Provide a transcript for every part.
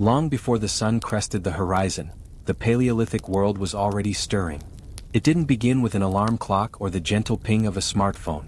Long before the sun crested the horizon, the Paleolithic world was already stirring. It didn't begin with an alarm clock or the gentle ping of a smartphone.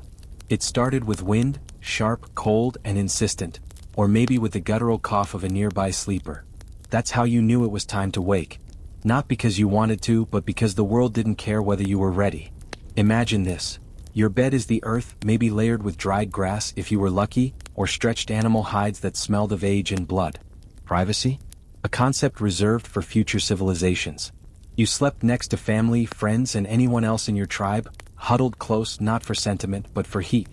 It started with wind, sharp, cold, and insistent, or maybe with the guttural cough of a nearby sleeper. That's how you knew it was time to wake. Not because you wanted to, but because the world didn't care whether you were ready. Imagine this. Your bed is the earth, maybe layered with dried grass if you were lucky, or stretched animal hides that smelled of age and blood. Privacy? A concept reserved for future civilizations. You slept next to family, friends, and anyone else in your tribe, huddled close not for sentiment but for heat.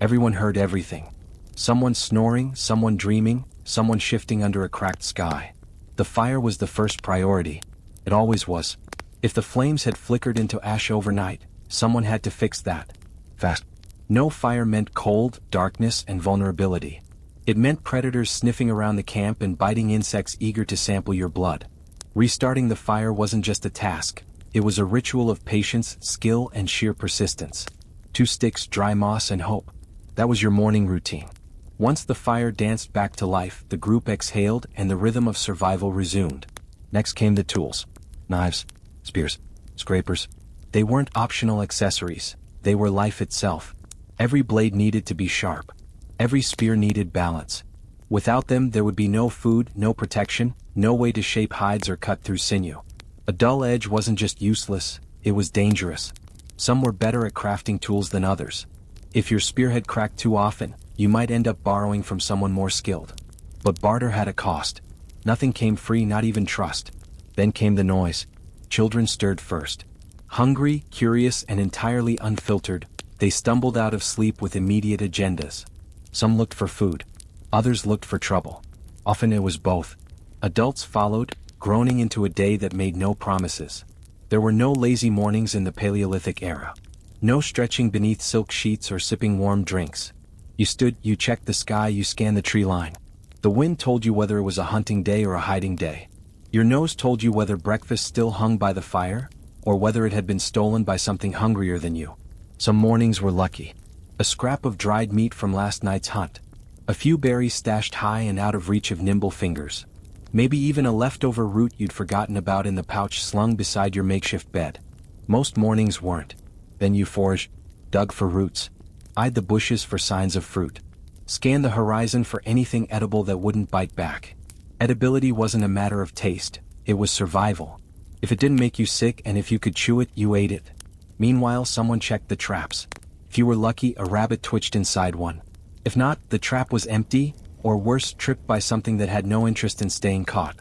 Everyone heard everything. Someone snoring, someone dreaming, someone shifting under a cracked sky. The fire was the first priority. It always was. If the flames had flickered into ash overnight, someone had to fix that. Fast. No fire meant cold, darkness, and vulnerability. It meant predators sniffing around the camp and biting insects eager to sample your blood. Restarting the fire wasn't just a task, it was a ritual of patience, skill, and sheer persistence. 2 sticks, dry moss, and hope. That was your morning routine. Once the fire danced back to life, the group exhaled and the rhythm of survival resumed. Next came the tools. Knives, spears, scrapers. They weren't optional accessories, they were life itself. Every blade needed to be sharp. Every spear needed balance. Without them there would be no food, no protection, no way to shape hides or cut through sinew. A dull edge wasn't just useless, it was dangerous. Some were better at crafting tools than others. If your spear had cracked too often, you might end up borrowing from someone more skilled. But barter had a cost. Nothing came free, not even trust. Then came the noise. Children stirred first. Hungry, curious, and entirely unfiltered, they stumbled out of sleep with immediate agendas. Some looked for food. Others looked for trouble. Often it was both. Adults followed, groaning into a day that made no promises. There were no lazy mornings in the Paleolithic era. No stretching beneath silk sheets or sipping warm drinks. You stood, you checked the sky, you scanned the tree line. The wind told you whether it was a hunting day or a hiding day. Your nose told you whether breakfast still hung by the fire, or whether it had been stolen by something hungrier than you. Some mornings were lucky. A scrap of dried meat from last night's hunt. A few berries stashed high and out of reach of nimble fingers. Maybe even a leftover root you'd forgotten about in the pouch slung beside your makeshift bed. Most mornings weren't. Then you foraged, dug for roots, eyed the bushes for signs of fruit, scanned the horizon for anything edible that wouldn't bite back. Edibility wasn't a matter of taste, it was survival. If it didn't make you sick and if you could chew it, you ate it. Meanwhile, someone checked the traps. If you were lucky, a rabbit twitched inside one. If not, the trap was empty, or worse, tripped by something that had no interest in staying caught.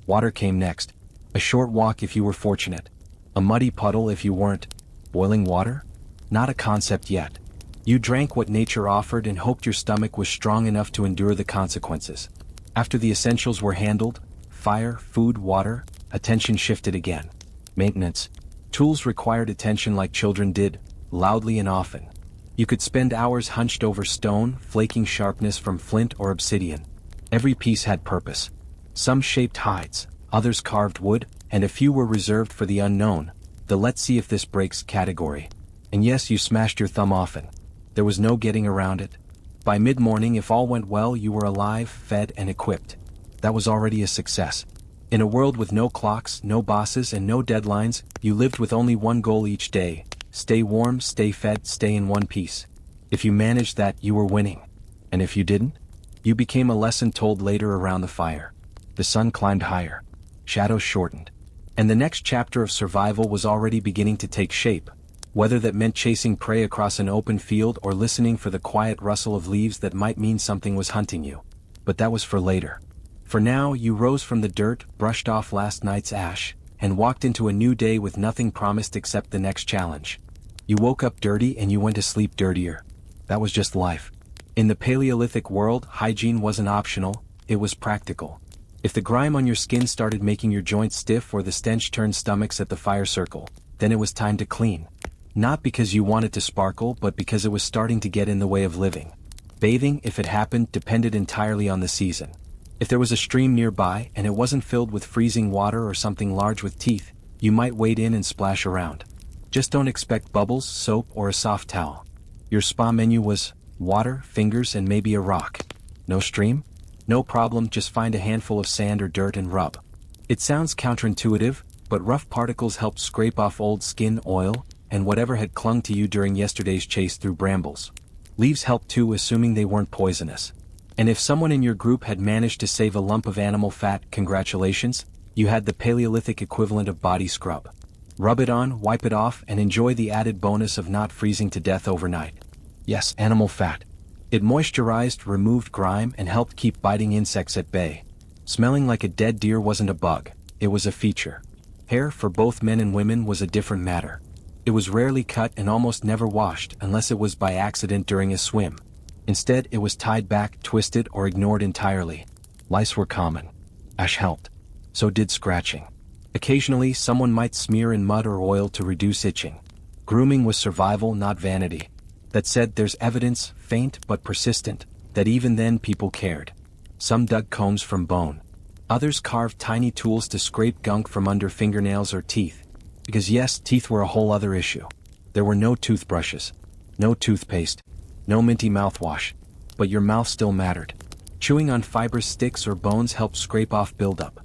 Water came next. A short walk if you were fortunate. A muddy puddle if you weren't. Boiling water? Not a concept yet. You drank what nature offered and hoped your stomach was strong enough to endure the consequences. After the essentials were handled, fire, food, water, attention shifted again. Maintenance. Tools required attention like children did, loudly and often. You could spend hours hunched over stone, flaking sharpness from flint or obsidian. Every piece had purpose. Some shaped hides, others carved wood, and a few were reserved for the unknown, the let's see if this breaks category. And yes, you smashed your thumb often. There was no getting around it. By mid-morning, if all went well, you were alive, fed, and equipped. That was already a success. In a world with no clocks, no bosses, and no deadlines, you lived with only one goal each day. Stay warm, stay fed, stay in one piece. If you managed that, you were winning. And if you didn't, you became a lesson told later around the fire. The sun climbed higher. Shadows shortened. And the next chapter of survival was already beginning to take shape, whether that meant chasing prey across an open field or listening for the quiet rustle of leaves that might mean something was hunting you. But that was for later. For now, you rose from the dirt, brushed off last night's ash, and walked into a new day with nothing promised except the next challenge. You woke up dirty and you went to sleep dirtier. That was just life. In the Paleolithic world, hygiene wasn't optional, it was practical. If the grime on your skin started making your joints stiff or the stench turned stomachs at the fire circle, then it was time to clean. Not because you wanted to sparkle, but because it was starting to get in the way of living. Bathing, if it happened, depended entirely on the season. If there was a stream nearby and it wasn't filled with freezing water or something large with teeth, you might wade in and splash around. Just don't expect bubbles, soap, or a soft towel. Your spa menu was water, fingers, and maybe a rock. No stream? No problem, just find a handful of sand or dirt and rub. It sounds counterintuitive, but rough particles helped scrape off old skin, oil, and whatever had clung to you during yesterday's chase through brambles. Leaves helped too, assuming they weren't poisonous. And if someone in your group had managed to save a lump of animal fat, congratulations, you had the Paleolithic equivalent of body scrub. Rub it on, wipe it off, and enjoy the added bonus of not freezing to death overnight. Yes, animal fat. It moisturized, removed grime, and helped keep biting insects at bay. Smelling like a dead deer wasn't a bug, it was a feature. Hair, for both men and women, was a different matter. It was rarely cut and almost never washed unless it was by accident during a swim. Instead, it was tied back, twisted, or ignored entirely. Lice were common. Ash helped. So did scratching. Occasionally, someone might smear in mud or oil to reduce itching. Grooming was survival, not vanity. That said, there's evidence, faint but persistent, that even then people cared. Some dug combs from bone. Others carved tiny tools to scrape gunk from under fingernails or teeth. Because yes, teeth were a whole other issue. There were no toothbrushes, no toothpaste, no minty mouthwash, but your mouth still mattered. Chewing on fibrous sticks or bones helped scrape off buildup.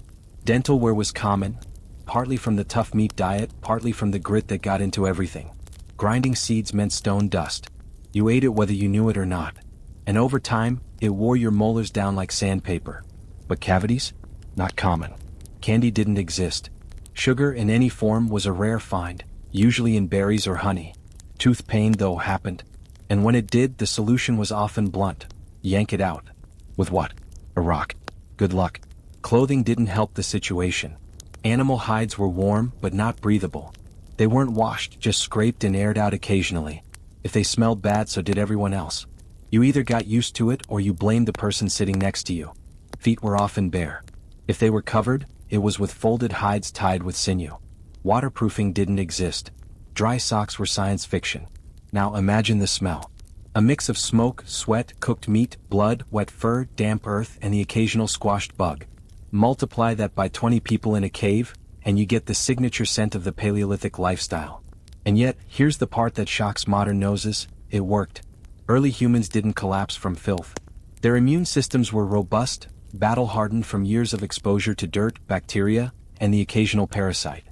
Dental wear was common, partly from the tough meat diet, partly from the grit that got into everything. Grinding seeds meant stone dust. You ate it whether you knew it or not. And over time, it wore your molars down like sandpaper. But cavities? Not common. Candy didn't exist. Sugar in any form was a rare find, usually in berries or honey. Tooth pain, though, happened. And when it did, the solution was often blunt. Yank it out. With what? A rock. Good luck. Clothing didn't help the situation. Animal hides were warm, but not breathable. They weren't washed, just scraped and aired out occasionally. If they smelled bad, so did everyone else. You either got used to it or you blamed the person sitting next to you. Feet were often bare. If they were covered, it was with folded hides tied with sinew. Waterproofing didn't exist. Dry socks were science fiction. Now imagine the smell. A mix of smoke, sweat, cooked meat, blood, wet fur, damp earth, and the occasional squashed bug. Multiply that by 20 people in a cave, and you get the signature scent of the Paleolithic lifestyle. And yet, here's the part that shocks modern noses: it worked. Early humans didn't collapse from filth. Their immune systems were robust, battle-hardened from years of exposure to dirt, bacteria, and the occasional parasite.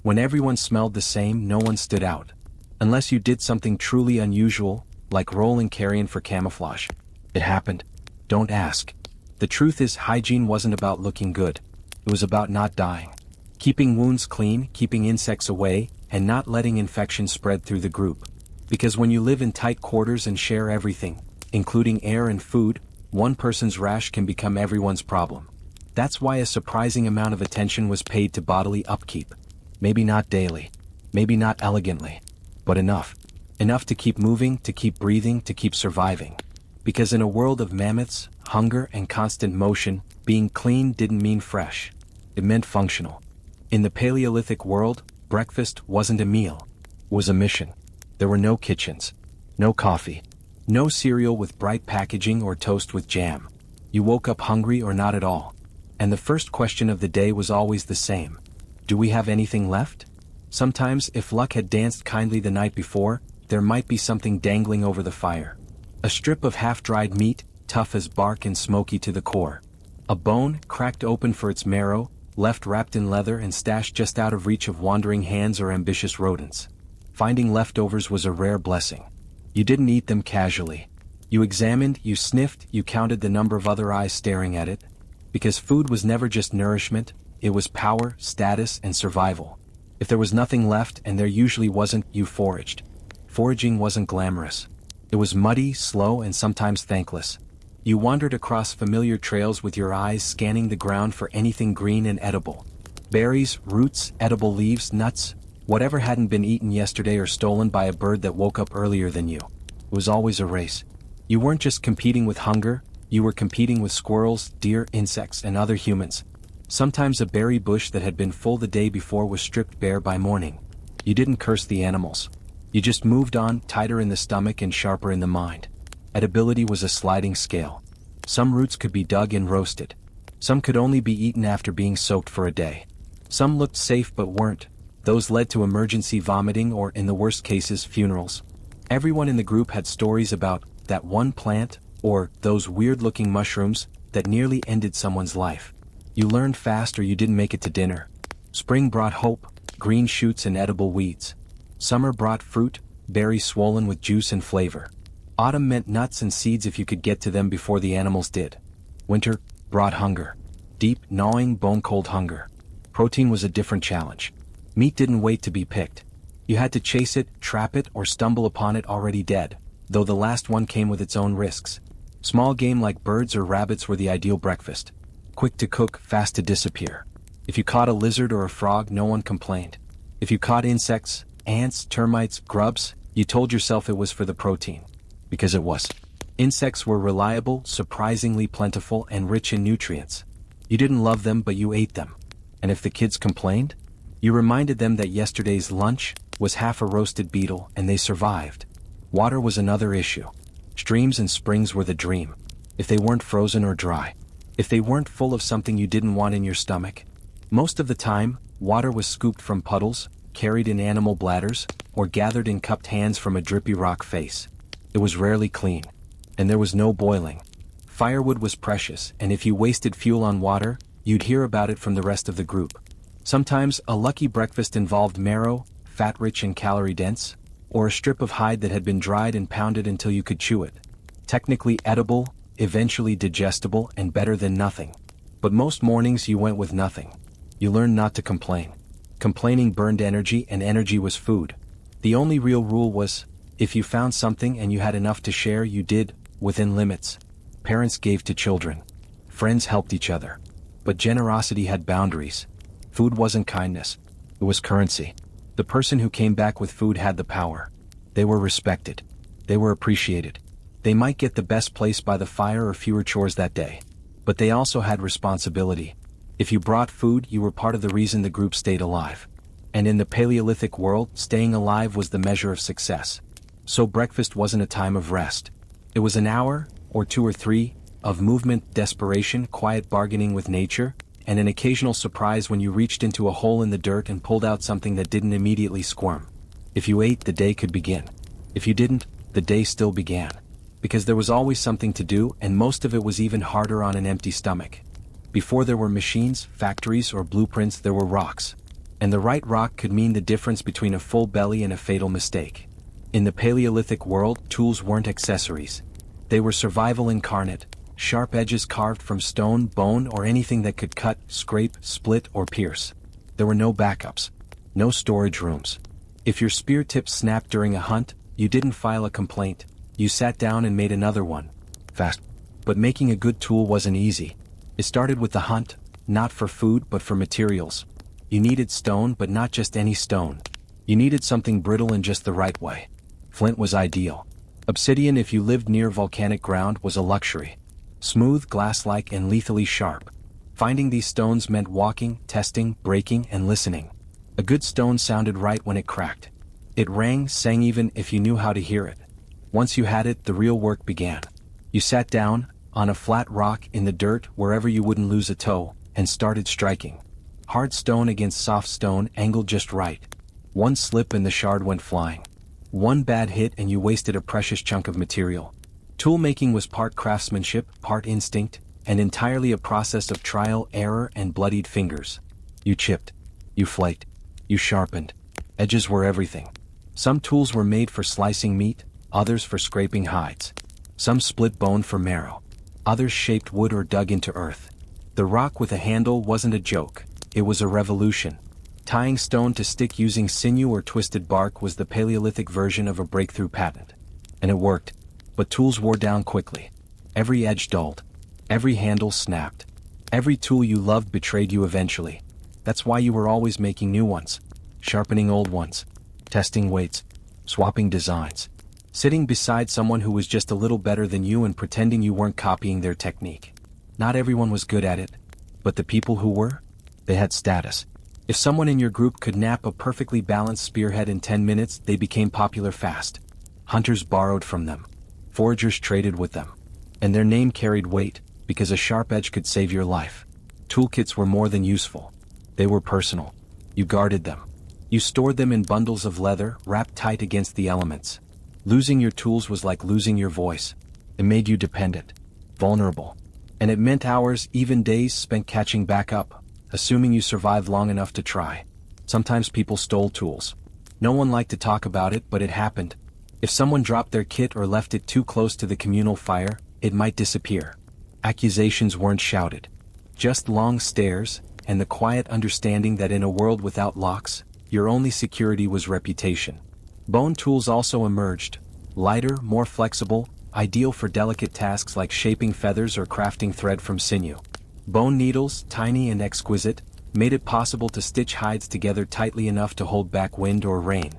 When everyone smelled the same, no one stood out. Unless you did something truly unusual, like rolling carrion for camouflage. It happened. Don't ask. The truth is, hygiene wasn't about looking good. It was about not dying. Keeping wounds clean, keeping insects away, and not letting infection spread through the group. Because when you live in tight quarters and share everything, including air and food, one person's rash can become everyone's problem. That's why a surprising amount of attention was paid to bodily upkeep. Maybe not daily, maybe not elegantly, but enough. Enough to keep moving, to keep breathing, to keep surviving. Because in a world of mammoths, hunger, and constant motion, being clean didn't mean fresh. It meant functional. In the Paleolithic world, breakfast wasn't a meal. It was a mission. There were no kitchens, no coffee, no cereal with bright packaging or toast with jam. You woke up hungry or not at all. And the first question of the day was always the same. Do we have anything left? Sometimes, if luck had danced kindly the night before, there might be something dangling over the fire. A strip of half-dried meat, tough as bark and smoky to the core. A bone, cracked open for its marrow, left wrapped in leather and stashed just out of reach of wandering hands or ambitious rodents. Finding leftovers was a rare blessing. You didn't eat them casually. You examined, you sniffed, you counted the number of other eyes staring at it. Because food was never just nourishment, it was power, status, and survival. If there was nothing left, and there usually wasn't, you foraged. Foraging wasn't glamorous. It was muddy, slow, and sometimes thankless. You wandered across familiar trails with your eyes scanning the ground for anything green and edible. Berries, roots, edible leaves, nuts, whatever hadn't been eaten yesterday or stolen by a bird that woke up earlier than you. It was always a race. You weren't just competing with hunger, you were competing with squirrels, deer, insects, and other humans. Sometimes a berry bush that had been full the day before was stripped bare by morning. You didn't curse the animals. You just moved on, tighter in the stomach and sharper in the mind. Edibility was a sliding scale. Some roots could be dug and roasted. Some could only be eaten after being soaked for a day. Some looked safe but weren't. Those led to emergency vomiting or, in the worst cases, funerals. Everyone in the group had stories about that one plant, or those weird-looking mushrooms, that nearly ended someone's life. You learned fast or you didn't make it to dinner. Spring brought hope, green shoots and edible weeds. Summer brought fruit, berries swollen with juice and flavor. Autumn meant nuts and seeds if you could get to them before the animals did. Winter brought hunger. Deep, gnawing, bone-cold hunger. Protein was a different challenge. Meat didn't wait to be picked. You had to chase it, trap it, or stumble upon it already dead, though the last one came with its own risks. Small game like birds or rabbits were the ideal breakfast. Quick to cook, fast to disappear. If you caught a lizard or a frog, no one complained. If you caught insects, ants, termites, grubs, you told yourself it was for the protein. Because it was. Insects were reliable, surprisingly plentiful, and rich in nutrients. You didn't love them, but you ate them. And if the kids complained, you reminded them that yesterday's lunch was half a roasted beetle, and they survived. Water was another issue. Streams and springs were the dream. If they weren't frozen or dry. If they weren't full of something you didn't want in your stomach. Most of the time, water was scooped from puddles, carried in animal bladders, or gathered in cupped hands from a drippy rock face. It was rarely clean. And there was no boiling. Firewood was precious, and if you wasted fuel on water, you'd hear about it from the rest of the group. Sometimes, a lucky breakfast involved marrow, fat-rich and calorie-dense, or a strip of hide that had been dried and pounded until you could chew it. Technically edible, eventually digestible, and better than nothing. But most mornings you went with nothing. You learned not to complain. Complaining burned energy, and energy was food. The only real rule was, if you found something and you had enough to share, you did, within limits. Parents gave to children. Friends helped each other. But generosity had boundaries. Food wasn't kindness. It was currency. The person who came back with food had the power. They were respected. They were appreciated. They might get the best place by the fire or fewer chores that day. But they also had responsibility. If you brought food, you were part of the reason the group stayed alive. And in the Paleolithic world, staying alive was the measure of success. So breakfast wasn't a time of rest. It was an hour, or 2 or 3, of movement, desperation, quiet bargaining with nature, and an occasional surprise when you reached into a hole in the dirt and pulled out something that didn't immediately squirm. If you ate, the day could begin. If you didn't, the day still began. Because there was always something to do, and most of it was even harder on an empty stomach. Before there were machines, factories, or blueprints, there were rocks. And the right rock could mean the difference between a full belly and a fatal mistake. In the Paleolithic world, tools weren't accessories. They were survival incarnate, sharp edges carved from stone, bone, or anything that could cut, scrape, split, or pierce. There were no backups. No storage rooms. If your spear tip snapped during a hunt, you didn't file a complaint. You sat down and made another one. Fast. But making a good tool wasn't easy. It started with the hunt, not for food but for materials. You needed stone, but not just any stone. You needed something brittle in just the right way. Flint was ideal. Obsidian, if you lived near volcanic ground, was a luxury. Smooth, glass-like, and lethally sharp. Finding these stones meant walking, testing, breaking, and listening. A good stone sounded right when it cracked. It rang, sang even if you knew how to hear it. Once you had it, the real work began. You sat down, on a flat rock, in the dirt, wherever you wouldn't lose a toe, and started striking. Hard stone against soft stone, angled just right. One slip and the shard went flying. One bad hit and you wasted a precious chunk of material. Tool-making was part craftsmanship, part instinct, and entirely a process of trial, error, and bloodied fingers. You chipped. You flaked. You sharpened. Edges were everything. Some tools were made for slicing meat, others for scraping hides. Some split bone for marrow. Others shaped wood or dug into earth. The rock with a handle wasn't a joke. It was a revolution. Tying stone to stick using sinew or twisted bark was the Paleolithic version of a breakthrough patent. And it worked. But tools wore down quickly. Every edge dulled. Every handle snapped. Every tool you loved betrayed you eventually. That's why you were always making new ones. Sharpening old ones. Testing weights. Swapping designs. Sitting beside someone who was just a little better than you and pretending you weren't copying their technique. Not everyone was good at it. But the people who were? They had status. If someone in your group could nap a perfectly balanced spearhead in 10 minutes, they became popular fast. Hunters borrowed from them. Foragers traded with them. And their name carried weight, because a sharp edge could save your life. Toolkits were more than useful. They were personal. You guarded them. You stored them in bundles of leather, wrapped tight against the elements. Losing your tools was like losing your voice. It made you dependent. Vulnerable. And it meant hours, even days spent catching back up, assuming you survived long enough to try. Sometimes people stole tools. No one liked to talk about it, but it happened. If someone dropped their kit or left it too close to the communal fire, it might disappear. Accusations weren't shouted. Just long stares, and the quiet understanding that in a world without locks, your only security was reputation. Bone tools also emerged. Lighter, more flexible, ideal for delicate tasks like shaping feathers or crafting thread from sinew. Bone needles, tiny and exquisite, made it possible to stitch hides together tightly enough to hold back wind or rain.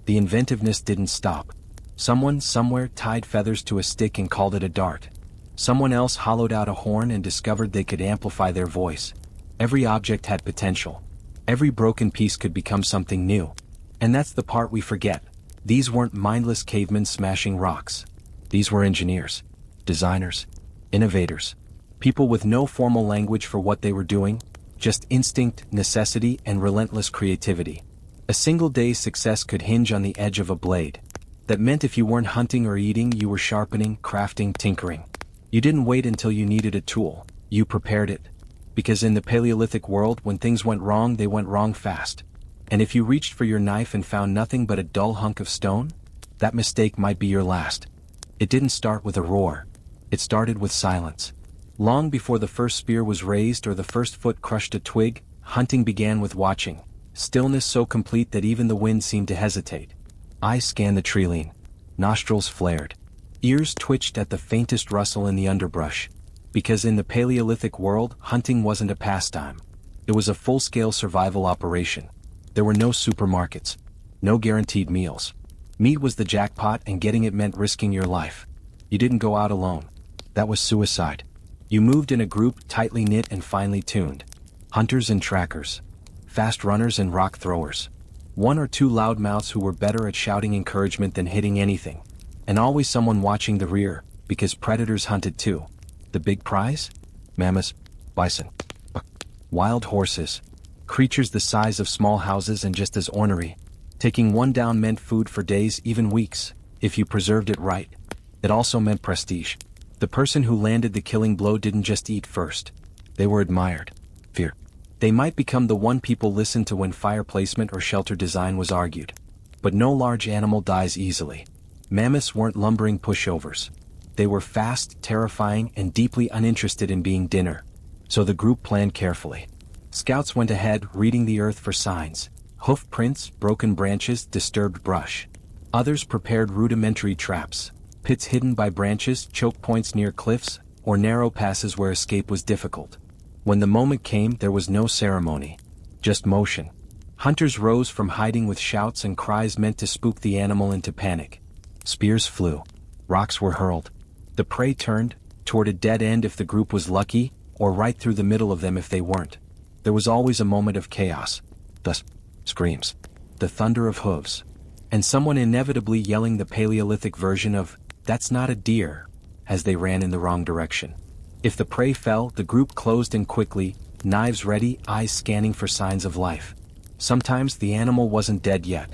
The inventiveness didn't stop. Someone somewhere tied feathers to a stick and called it a dart. Someone else hollowed out a horn and discovered they could amplify their voice. Every object had potential. Every broken piece could become something new. And that's the part we forget. These weren't mindless cavemen smashing rocks. These were engineers, designers, innovators. People with no formal language for what they were doing, just instinct, necessity, and relentless creativity. A single day's success could hinge on the edge of a blade. That meant if you weren't hunting or eating, you were sharpening, crafting, tinkering. You didn't wait until you needed a tool, you prepared it. Because in the Paleolithic world, when things went wrong, they went wrong fast. And if you reached for your knife and found nothing but a dull hunk of stone, that mistake might be your last. It didn't start with a roar. It started with silence. Long before the first spear was raised or the first foot crushed a twig, hunting began with watching. Stillness so complete that even the wind seemed to hesitate. Eyes scanned the treeline. Nostrils flared. Ears twitched at the faintest rustle in the underbrush. Because in the Paleolithic world, hunting wasn't a pastime. It was a full-scale survival operation. There were no supermarkets. No guaranteed meals. Meat was the jackpot, and getting it meant risking your life. You didn't go out alone. That was suicide. You moved in a group tightly knit and finely tuned. Hunters and trackers. Fast runners and rock throwers. One or two loudmouths who were better at shouting encouragement than hitting anything. And always someone watching the rear, because predators hunted too. The big prize? Mammoths, bison, wild horses. Creatures the size of small houses and just as ornery. Taking one down meant food for days, even weeks, if you preserved it right. It also meant prestige. The person who landed the killing blow didn't just eat first. They were admired. Fear. They might become the one people listened to when fire placement or shelter design was argued. But no large animal dies easily. Mammoths weren't lumbering pushovers. They were fast, terrifying, and deeply uninterested in being dinner. So the group planned carefully. Scouts went ahead, reading the earth for signs. Hoof prints, broken branches, disturbed brush. Others prepared rudimentary traps. Pits hidden by branches, choke points near cliffs, or narrow passes where escape was difficult. When the moment came, there was no ceremony. Just motion. Hunters rose from hiding with shouts and cries meant to spook the animal into panic. Spears flew. Rocks were hurled. The prey turned, toward a dead end if the group was lucky, or right through the middle of them if they weren't. There was always a moment of chaos. The screams. The thunder of hooves. And someone inevitably yelling the Paleolithic version of, "That's not a deer," as they ran in the wrong direction. If the prey fell, the group closed in quickly, knives ready, eyes scanning for signs of life. Sometimes the animal wasn't dead yet.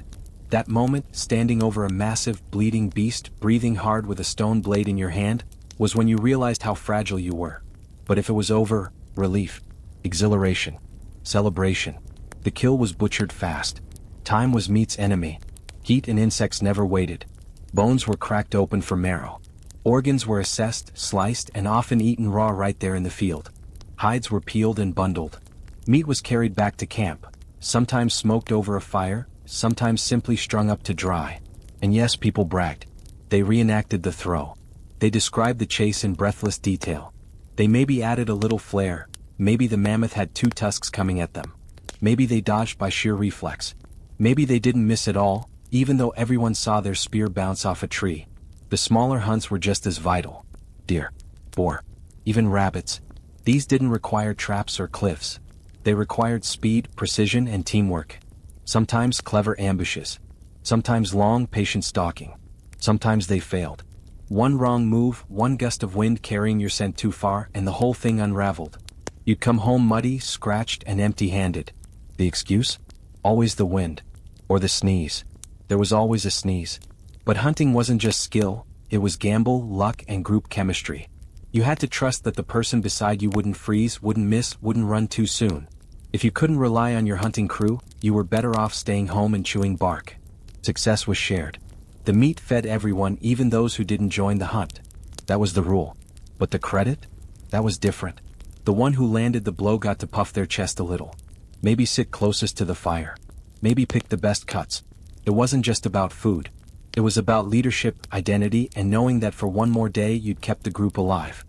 That moment, standing over a massive, bleeding beast, breathing hard with a stone blade in your hand, was when you realized how fragile you were. But if it was over, relief, exhilaration, celebration. The kill was butchered fast. Time was meat's enemy. Heat and insects never waited. Bones were cracked open for marrow. Organs were assessed, sliced, and often eaten raw right there in the field. Hides were peeled and bundled. Meat was carried back to camp, sometimes smoked over a fire, sometimes simply strung up to dry. And yes, people bragged. They reenacted the throw. They described the chase in breathless detail. They maybe added a little flair. Maybe the mammoth had two tusks coming at them. Maybe they dodged by sheer reflex. Maybe they didn't miss at all, even though everyone saw their spear bounce off a tree. The smaller hunts were just as vital. Deer, boar, even rabbits. These didn't require traps or cliffs. They required speed, precision, and teamwork. Sometimes clever ambushes. Sometimes long, patient stalking. Sometimes they failed. One wrong move, one gust of wind carrying your scent too far, and the whole thing unraveled. You'd come home muddy, scratched, and empty-handed. The excuse? Always the wind. Or the sneeze. There was always a sneeze. But hunting wasn't just skill, it was gamble, luck, and group chemistry. You had to trust that the person beside you wouldn't freeze, wouldn't miss, wouldn't run too soon. If you couldn't rely on your hunting crew, you were better off staying home and chewing bark. Success was shared. The meat fed everyone, even those who didn't join the hunt. That was the rule. But the credit? That was different. The one who landed the blow got to puff their chest a little. Maybe sit closest to the fire. Maybe pick the best cuts. It wasn't just about food. It was about leadership, identity, and knowing that for one more day you'd kept the group alive.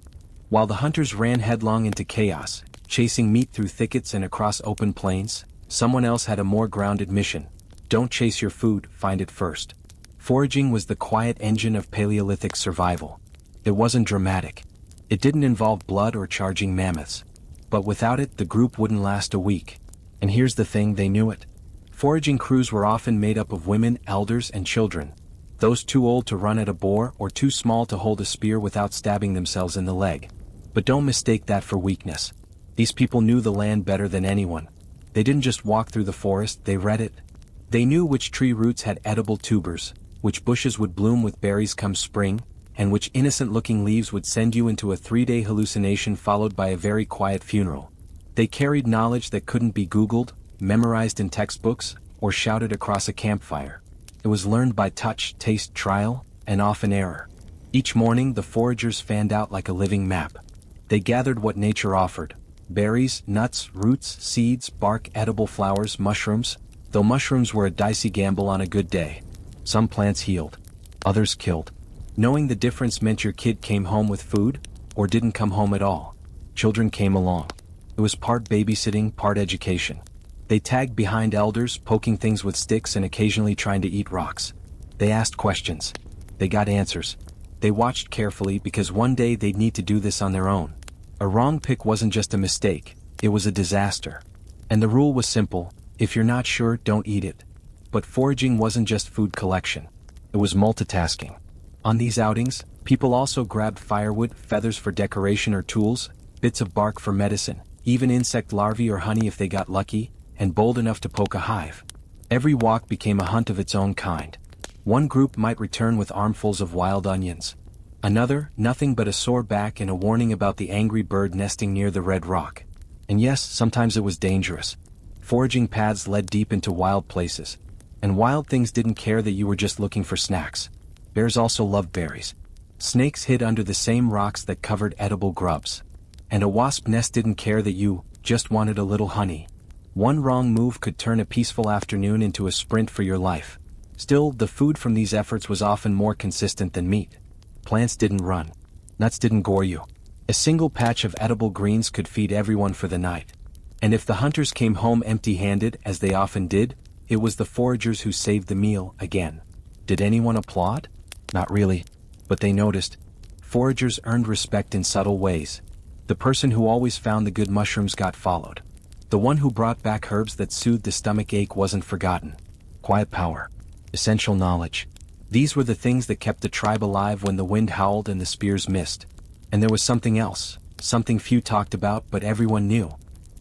While the hunters ran headlong into chaos, chasing meat through thickets and across open plains, someone else had a more grounded mission. Don't chase your food, find it first. Foraging was the quiet engine of Paleolithic survival. It wasn't dramatic. It didn't involve blood or charging mammoths. But without it, the group wouldn't last a week. And here's the thing, they knew it. Foraging crews were often made up of women, elders, and children. Those too old to run at a boar or too small to hold a spear without stabbing themselves in the leg. But don't mistake that for weakness. These people knew the land better than anyone. They didn't just walk through the forest, they read it. They knew which tree roots had edible tubers, which bushes would bloom with berries come spring, and which innocent-looking leaves would send you into a 3-day hallucination followed by a very quiet funeral. They carried knowledge that couldn't be Googled, memorized in textbooks, or shouted across a campfire. It was learned by touch, taste, trial, and often error. Each morning the foragers fanned out like a living map. They gathered what nature offered: berries, nuts, roots, seeds, bark, edible flowers, mushrooms, though mushrooms were a dicey gamble on a good day. Some plants healed, others killed. Knowing the difference meant your kid came home with food, or didn't come home at all. Children came along. It was part babysitting, part education. They tagged behind elders, poking things with sticks and occasionally trying to eat rocks. They asked questions. They got answers. They watched carefully because one day they'd need to do this on their own. A wrong pick wasn't just a mistake, it was a disaster. And the rule was simple: if you're not sure, don't eat it. But foraging wasn't just food collection. It was multitasking. On these outings, people also grabbed firewood, feathers for decoration or tools, bits of bark for medicine, even insect larvae or honey if they got lucky, and bold enough to poke a hive. Every walk became a hunt of its own kind. One group might return with armfuls of wild onions. Another, nothing but a sore back and a warning about the angry bird nesting near the red rock. And yes, sometimes it was dangerous. Foraging paths led deep into wild places. And wild things didn't care that you were just looking for snacks. Bears also loved berries. Snakes hid under the same rocks that covered edible grubs. And a wasp nest didn't care that you just wanted a little honey. One wrong move could turn a peaceful afternoon into a sprint for your life. Still, the food from these efforts was often more consistent than meat. Plants didn't run. Nuts didn't gore you. A single patch of edible greens could feed everyone for the night. And if the hunters came home empty-handed, as they often did, it was the foragers who saved the meal again. Did anyone applaud? Not really. But they noticed. Foragers earned respect in subtle ways. The person who always found the good mushrooms got followed. The one who brought back herbs that soothed the stomach ache wasn't forgotten. Quiet power. Essential knowledge. These were the things that kept the tribe alive when the wind howled and the spears missed. And there was something else, something few talked about but everyone knew.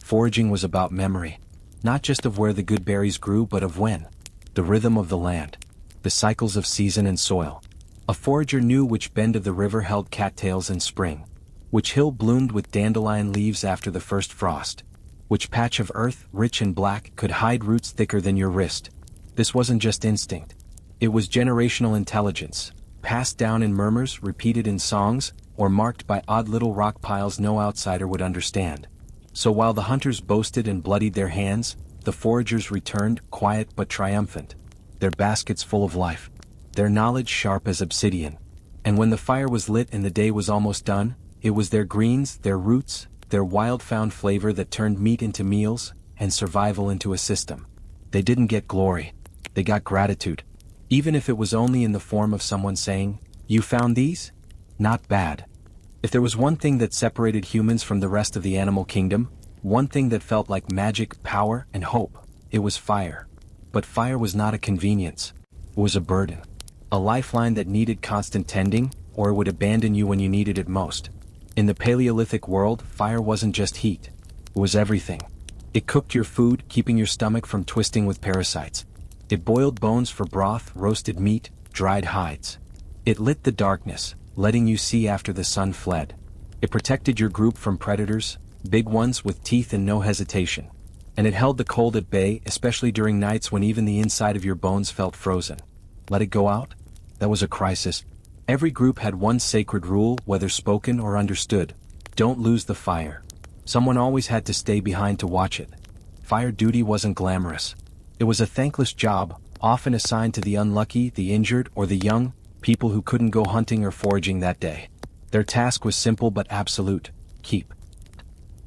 Foraging was about memory. Not just of where the good berries grew but of when. The rhythm of the land. The cycles of season and soil. A forager knew which bend of the river held cattails in spring. Which hill bloomed with dandelion leaves after the first frost. Which patch of earth, rich and black, could hide roots thicker than your wrist. This wasn't just instinct. It was generational intelligence, passed down in murmurs, repeated in songs, or marked by odd little rock piles no outsider would understand. So while the hunters boasted and bloodied their hands, the foragers returned, quiet but triumphant. Their baskets full of life. Their knowledge sharp as obsidian. And when the fire was lit and the day was almost done, it was their greens, their roots, their wild-found flavor that turned meat into meals, and survival into a system. They didn't get glory. They got gratitude. Even if it was only in the form of someone saying, "You found these? Not bad." If there was one thing that separated humans from the rest of the animal kingdom, one thing that felt like magic, power, and hope, it was fire. But fire was not a convenience. It was a burden. A lifeline that needed constant tending, or it would abandon you when you needed it most. In the Paleolithic world, fire wasn't just heat. It was everything. It cooked your food, keeping your stomach from twisting with parasites. It boiled bones for broth, roasted meat, dried hides. It lit the darkness, letting you see after the sun fled. It protected your group from predators, big ones with teeth and no hesitation. And it held the cold at bay, especially during nights when even the inside of your bones felt frozen. Let it go out? That was a crisis. Every group had one sacred rule, whether spoken or understood. Don't lose the fire. Someone always had to stay behind to watch it. Fire duty wasn't glamorous. It was a thankless job, often assigned to the unlucky, the injured, or the young, people who couldn't go hunting or foraging that day. Their task was simple but absolute. Keep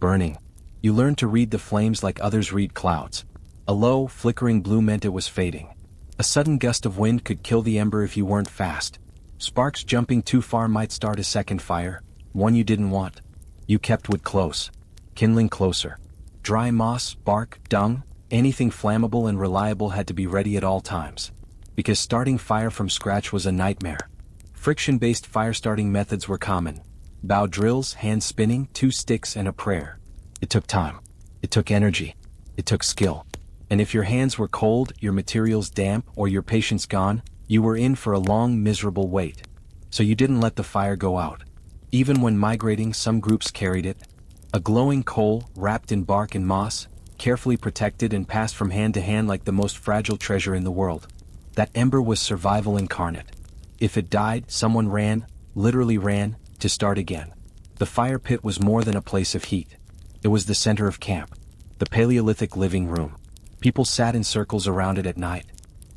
burning. You learned to read the flames like others read clouds. A low, flickering blue meant it was fading. A sudden gust of wind could kill the ember if you weren't fast. Sparks jumping too far might start a second fire, one you didn't want. You kept wood close, kindling closer. Dry moss, bark, dung, anything flammable and reliable had to be ready at all times. Because starting fire from scratch was a nightmare. Friction-based fire-starting methods were common. Bow drills, hand spinning, 2 sticks and a prayer. It took time. It took energy. It took skill. And if your hands were cold, your materials damp, or your patience gone, you were in for a long, miserable wait. So you didn't let the fire go out. Even when migrating, some groups carried it. A glowing coal, wrapped in bark and moss, carefully protected and passed from hand to hand like the most fragile treasure in the world. That ember was survival incarnate. If it died, someone ran, literally ran, to start again. The fire pit was more than a place of heat. It was the center of camp. The Paleolithic living room. People sat in circles around it at night.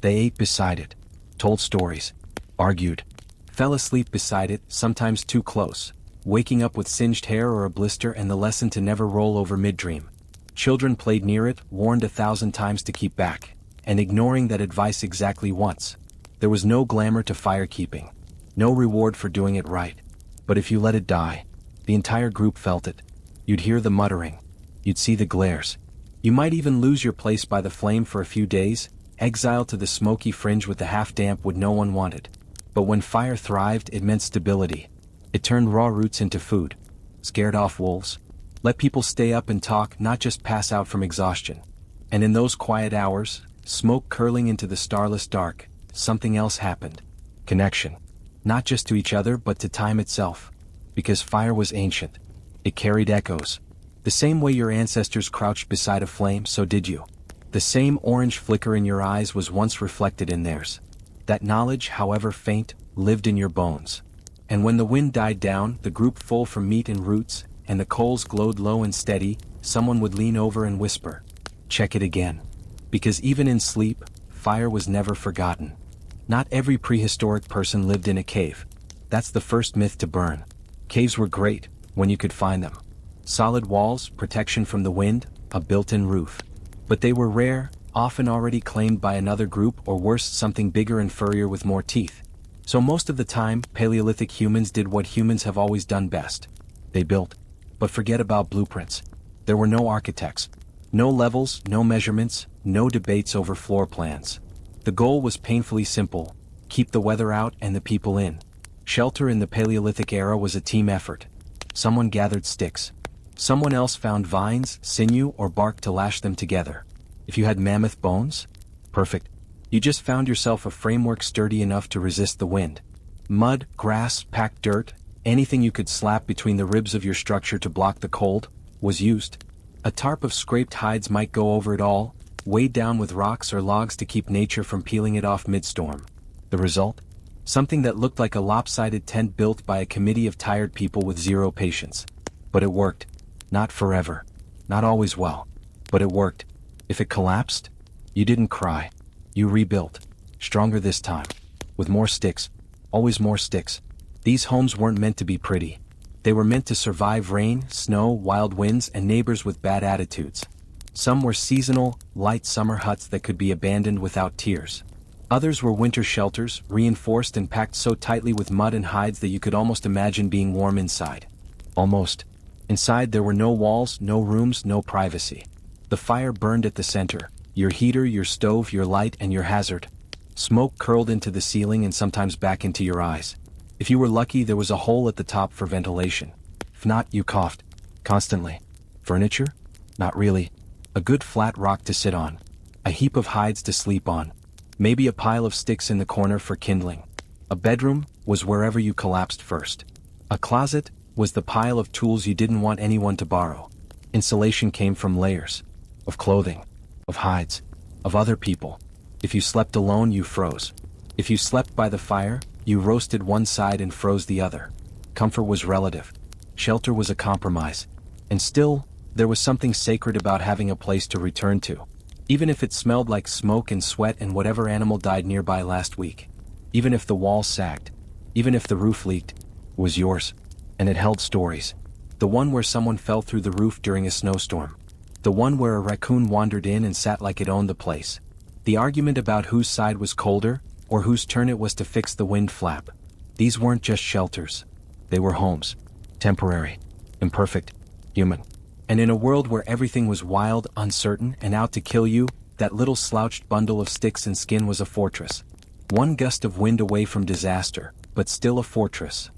They ate beside it, told stories, argued, fell asleep beside it, sometimes too close, waking up with singed hair or a blister and the lesson to never roll over mid-dream. Children played near it, warned 1,000 times to keep back, and ignoring that advice exactly once. There was no glamour to firekeeping, no reward for doing it right. But if you let it die, the entire group felt it. You'd hear the muttering. You'd see the glares. You might even lose your place by the flame for a few days, exiled to the smoky fringe with the half-damp wood no one wanted. But when fire thrived, it meant stability. It turned raw roots into food. Scared off wolves. Let people stay up and talk, not just pass out from exhaustion. And in those quiet hours, smoke curling into the starless dark, something else happened. Connection. Not just to each other but to time itself. Because fire was ancient. It carried echoes. The same way your ancestors crouched beside a flame, so did you. The same orange flicker in your eyes was once reflected in theirs. That knowledge, however faint, lived in your bones. And when the wind died down, the group full from meat and roots, and the coals glowed low and steady, someone would lean over and whisper, "Check it again." Because even in sleep, fire was never forgotten. Not every prehistoric person lived in a cave. That's the first myth to burn. Caves were great, when you could find them. Solid walls, protection from the wind, a built-in roof. But they were rare, often already claimed by another group or worse, something bigger and furrier with more teeth. So most of the time, Paleolithic humans did what humans have always done best. They built. But forget about blueprints. There were no architects. No levels, no measurements, no debates over floor plans. The goal was painfully simple: keep the weather out and the people in. Shelter in the Paleolithic era was a team effort. Someone gathered sticks. Someone else found vines, sinew, or bark to lash them together. If you had mammoth bones? Perfect. You just found yourself a framework sturdy enough to resist the wind. Mud, grass, packed dirt, anything you could slap between the ribs of your structure to block the cold, was used. A tarp of scraped hides might go over it all, weighed down with rocks or logs to keep nature from peeling it off mid-storm. The result? Something that looked like a lopsided tent built by a committee of tired people with zero patience. But it worked. Not forever. Not always well. But it worked. If it collapsed, you didn't cry. You rebuilt. Stronger this time. With more sticks. Always more sticks. These homes weren't meant to be pretty. They were meant to survive rain, snow, wild winds, and neighbors with bad attitudes. Some were seasonal, light summer huts that could be abandoned without tears. Others were winter shelters, reinforced and packed so tightly with mud and hides that you could almost imagine being warm inside. Almost. Inside there were no walls, no rooms, no privacy. The fire burned at the center. Your heater, your stove, your light, and your hazard. Smoke curled into the ceiling and sometimes back into your eyes. If you were lucky, there was a hole at the top for ventilation. If not, you coughed. Constantly. Furniture? Not really. A good flat rock to sit on. A heap of hides to sleep on. Maybe a pile of sticks in the corner for kindling. A bedroom was wherever you collapsed first. A closet was the pile of tools you didn't want anyone to borrow. Insulation came from layers. Of clothing. Of hides. Of other people. If you slept alone, you froze. If you slept by the fire, you roasted one side and froze the other. Comfort was relative. Shelter was a compromise. And still, there was something sacred about having a place to return to. Even if it smelled like smoke and sweat and whatever animal died nearby last week. Even if the walls sagged. Even if the roof leaked. It was yours. And it held stories. The one where someone fell through the roof during a snowstorm. The one where a raccoon wandered in and sat like it owned the place. The argument about whose side was colder, or whose turn it was to fix the wind flap. These weren't just shelters. They were homes. Temporary. Imperfect. Human. And in a world where everything was wild, uncertain, and out to kill you, that little slouched bundle of sticks and skin was a fortress. One gust of wind away from disaster, but still a fortress.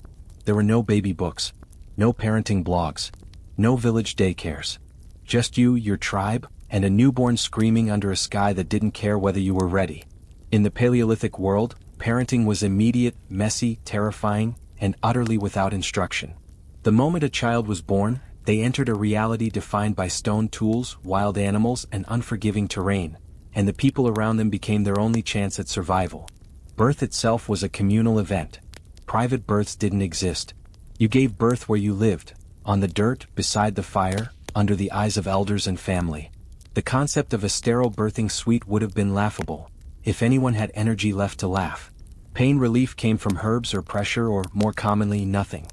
There were no baby books. No parenting blogs. No village daycares. Just you, your tribe, and a newborn screaming under a sky that didn't care whether you were ready. In the Paleolithic world, parenting was immediate, messy, terrifying, and utterly without instruction. The moment a child was born, they entered a reality defined by stone tools, wild animals, and unforgiving terrain, and the people around them became their only chance at survival. Birth itself was a communal event. Private births didn't exist. You gave birth where you lived, on the dirt, beside the fire, under the eyes of elders and family. The concept of a sterile birthing suite would have been laughable, if anyone had energy left to laugh. Pain relief came from herbs or pressure or, more commonly, nothing.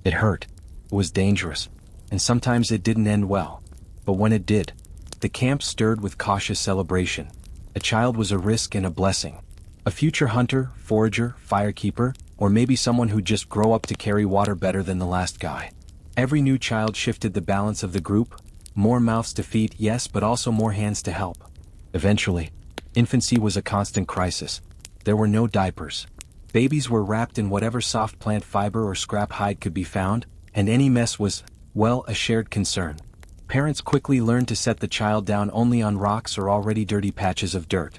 It hurt. It was dangerous. And sometimes it didn't end well. But when it did, the camp stirred with cautious celebration. A child was a risk and a blessing. A future hunter, forager, firekeeper, or maybe someone who'd just grow up to carry water better than the last guy. Every new child shifted the balance of the group. More mouths to feed, yes, but also more hands to help. Eventually, infancy was a constant crisis. There were no diapers. Babies were wrapped in whatever soft plant fiber or scrap hide could be found, and any mess was, well, a shared concern. Parents quickly learned to set the child down only on rocks or already dirty patches of dirt.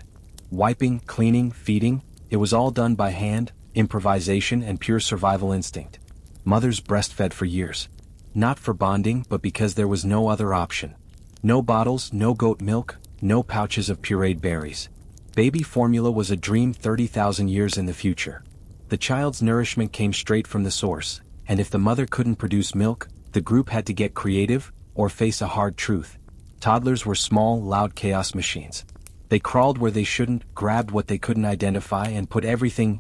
Wiping, cleaning, feeding, it was all done by hand, improvisation, and pure survival instinct. Mothers breastfed for years. Not for bonding, but because there was no other option. No bottles, no goat milk, no pouches of pureed berries. Baby formula was a dream 30,000 years in the future. The child's nourishment came straight from the source, and if the mother couldn't produce milk, the group had to get creative, or face a hard truth. Toddlers were small, loud chaos machines. They crawled where they shouldn't, grabbed what they couldn't identify, and put everything,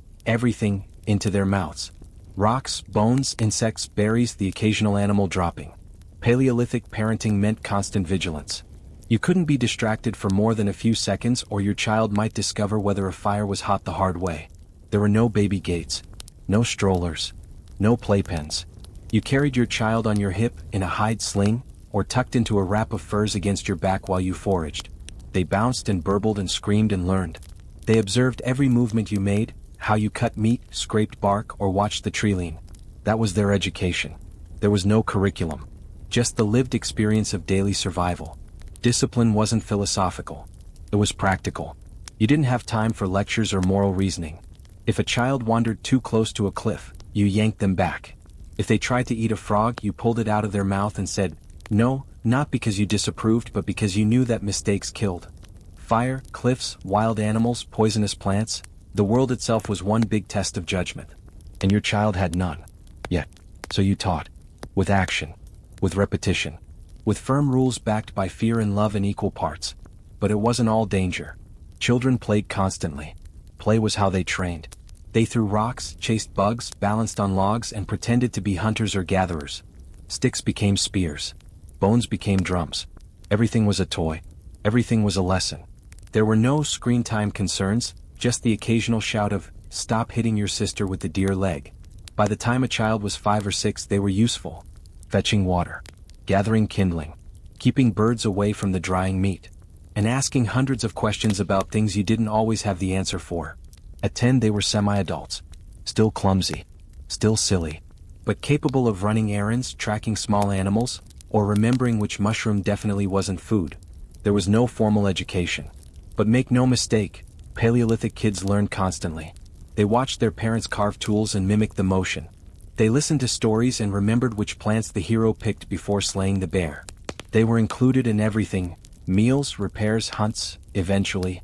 into their mouths. Rocks, bones, insects, berries, the occasional animal dropping. Paleolithic parenting meant constant vigilance. You couldn't be distracted for more than a few seconds or your child might discover whether a fire was hot the hard way. There were no baby gates. No strollers. No playpens. You carried your child on your hip, in a hide sling, or tucked into a wrap of furs against your back while you foraged. They bounced and burbled and screamed and learned. They observed every movement you made, how you cut meat, scraped bark, or watched the tree lean. That was their education. There was no curriculum. Just the lived experience of daily survival. Discipline wasn't philosophical. It was practical. You didn't have time for lectures or moral reasoning. If a child wandered too close to a cliff, you yanked them back. If they tried to eat a frog, you pulled it out of their mouth and said, no, not because you disapproved but because you knew that mistakes killed. Fire, cliffs, wild animals, poisonous plants, the world itself was one big test of judgment. And your child had none. Yet. So you taught. With action. With repetition. With firm rules backed by fear and love in equal parts. But it wasn't all danger. Children played constantly. Play was how they trained. They threw rocks, chased bugs, balanced on logs, and pretended to be hunters or gatherers. Sticks became spears. Bones became drums. Everything was a toy. Everything was a lesson. There were no screen time concerns, just the occasional shout of, stop hitting your sister with the deer leg. By the time a child was 5 or 6, they were useful. Fetching water. Gathering kindling. Keeping birds away from the drying meat. And asking hundreds of questions about things you didn't always have the answer for. At 10 they were semi-adults. Still clumsy. Still silly. But capable of running errands, tracking small animals, or remembering which mushroom definitely wasn't food. There was no formal education. But make no mistake, Paleolithic kids learned constantly. They watched their parents carve tools and mimicked the motion. They listened to stories and remembered which plants the hero picked before slaying the bear. They were included in everything: meals, repairs, hunts. Eventually,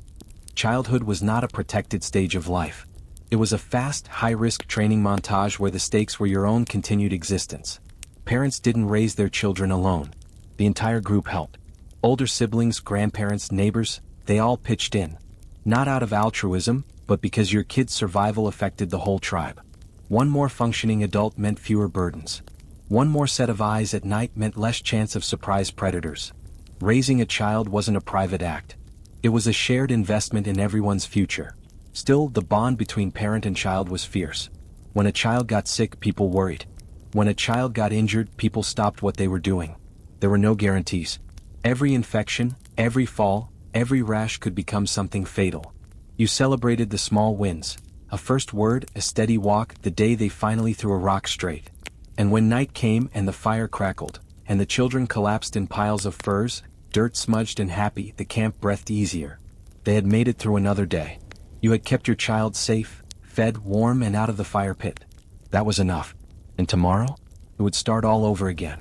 childhood was not a protected stage of life. It was a fast, high-risk training montage where the stakes were your own continued existence. Parents didn't raise their children alone. The entire group helped. Older siblings, grandparents, neighbors, they all pitched in. Not out of altruism, but because your kid's survival affected the whole tribe. One more functioning adult meant fewer burdens. One more set of eyes at night meant less chance of surprise predators. Raising a child wasn't a private act. It was a shared investment in everyone's future. Still, the bond between parent and child was fierce. When a child got sick, people worried. When a child got injured, people stopped what they were doing. There were no guarantees. Every infection, every fall, every rash could become something fatal. You celebrated the small wins. A first word, a steady walk, the day they finally threw a rock straight. And when night came and the fire crackled, and the children collapsed in piles of furs, dirt smudged and happy, the camp breathed easier. They had made it through another day. You had kept your child safe, fed, warm, and out of the fire pit. That was enough. And tomorrow? It would start all over again.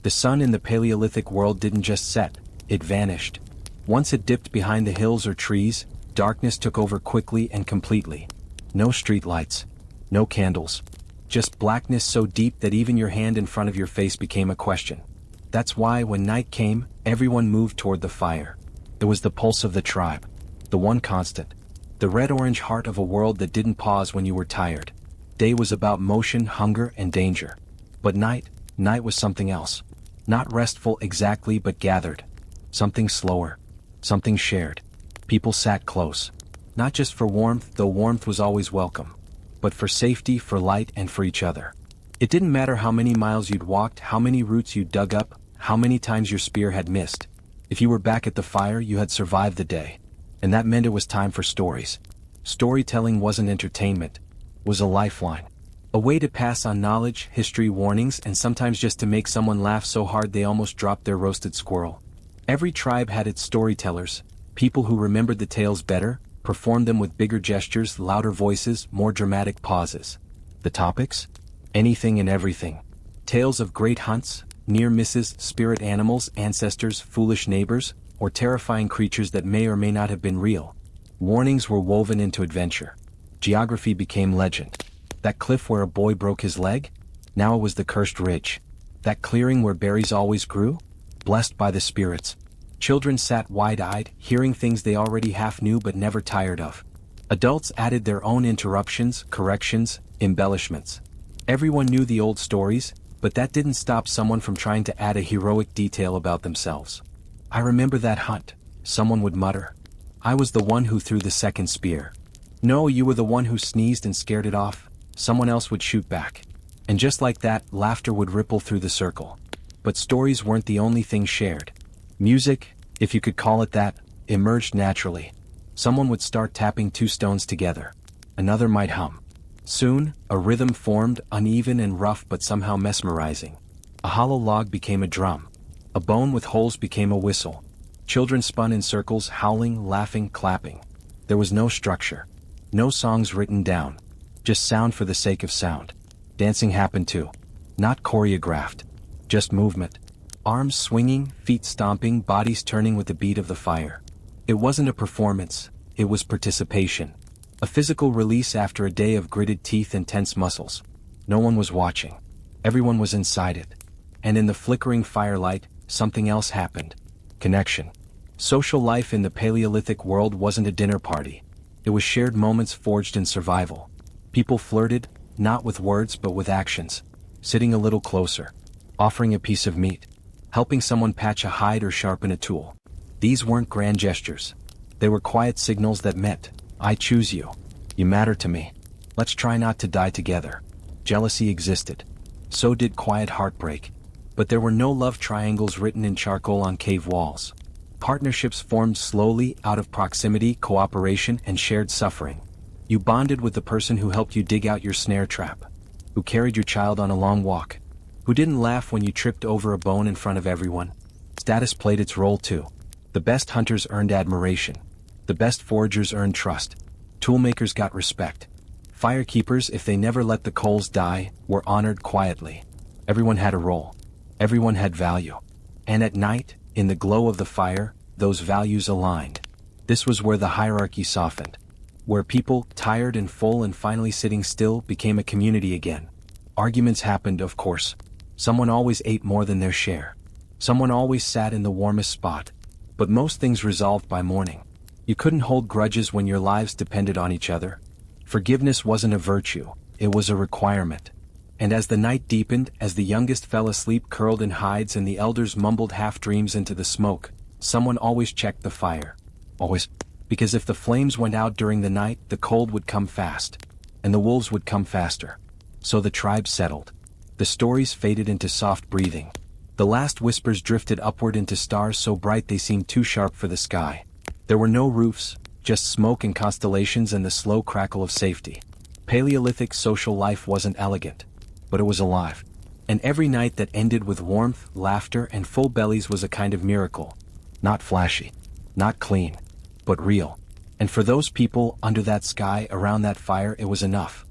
The sun in the Paleolithic world didn't just set, it vanished. Once it dipped behind the hills or trees, darkness took over quickly and completely. No street lights. No candles. Just blackness so deep that even your hand in front of your face became a question. That's why, when night came, everyone moved toward the fire. It was the pulse of the tribe. The one constant. The red-orange heart of a world that didn't pause when you were tired. Day was about motion, hunger, and danger. But night was something else. Not restful exactly, but gathered. Something slower. Something shared. People sat close. Not just for warmth, though warmth was always welcome. But for safety, for light, and for each other. It didn't matter how many miles you'd walked, how many roots you'd dug up, how many times your spear had missed. If you were back at the fire, you had survived the day. And that meant it was time for stories. Storytelling wasn't entertainment. It was a lifeline. A way to pass on knowledge, history, warnings, and sometimes just to make someone laugh so hard they almost dropped their roasted squirrel. Every tribe had its storytellers, people who remembered the tales better, performed them with bigger gestures, louder voices, more dramatic pauses. The topics? Anything and everything. Tales of great hunts, near misses, spirit animals, ancestors, foolish neighbors, or terrifying creatures that may or may not have been real. Warnings were woven into adventure. Geography became legend. That cliff where a boy broke his leg? Now it was the cursed ridge. That clearing where berries always grew? Blessed by the spirits. Children sat wide-eyed, hearing things they already half knew but never tired of. Adults added their own interruptions, corrections, embellishments. Everyone knew the old stories, but that didn't stop someone from trying to add a heroic detail about themselves. "I remember that hunt," someone would mutter. "I was the one who threw the second spear." "No, you were the one who sneezed and scared it off," someone else would shoot back. And just like that, laughter would ripple through the circle. But stories weren't the only thing shared. Music, if you could call it that, emerged naturally. Someone would start tapping two stones together. Another might hum. Soon, a rhythm formed, uneven and rough but somehow mesmerizing. A hollow log became a drum. A bone with holes became a whistle. Children spun in circles, howling, laughing, clapping. There was no structure. No songs written down. Just sound for the sake of sound. Dancing happened too. Not choreographed. Just movement. Arms swinging, feet stomping, bodies turning with the beat of the fire. It wasn't a performance, it was participation. A physical release after a day of gritted teeth and tense muscles. No one was watching. Everyone was inside it. And in the flickering firelight, something else happened. Connection. Social life in the Paleolithic world wasn't a dinner party. It was shared moments forged in survival. People flirted, not with words but with actions. Sitting a little closer. Offering a piece of meat. Helping someone patch a hide or sharpen a tool. These weren't grand gestures. They were quiet signals that meant, "I choose you. You matter to me. Let's try not to die together." Jealousy existed. So did quiet heartbreak. But there were no love triangles written in charcoal on cave walls. Partnerships formed slowly out of proximity, cooperation, and shared suffering. You bonded with the person who helped you dig out your snare trap. Who carried your child on a long walk. Who didn't laugh when you tripped over a bone in front of everyone. Status played its role too. The best hunters earned admiration. The best foragers earned trust. Toolmakers got respect. Firekeepers, if they never let the coals die, were honored quietly. Everyone had a role. Everyone had value. And at night, in the glow of the fire, those values aligned. This was where the hierarchy softened. Where people, tired and full and finally sitting still, became a community again. Arguments happened, of course. Someone always ate more than their share. Someone always sat in the warmest spot. But most things resolved by morning. You couldn't hold grudges when your lives depended on each other. Forgiveness wasn't a virtue, it was a requirement. And as the night deepened, as the youngest fell asleep curled in hides and the elders mumbled half-dreams into the smoke, someone always checked the fire. Always. Because if the flames went out during the night, the cold would come fast. And the wolves would come faster. So the tribe settled. The stories faded into soft breathing. The last whispers drifted upward into stars so bright they seemed too sharp for the sky. There were no roofs, just smoke and constellations and the slow crackle of safety. Paleolithic social life wasn't elegant, but it was alive. And every night that ended with warmth, laughter, and full bellies was a kind of miracle. Not flashy, not clean, but real. And for those people, under that sky, around that fire, it was enough.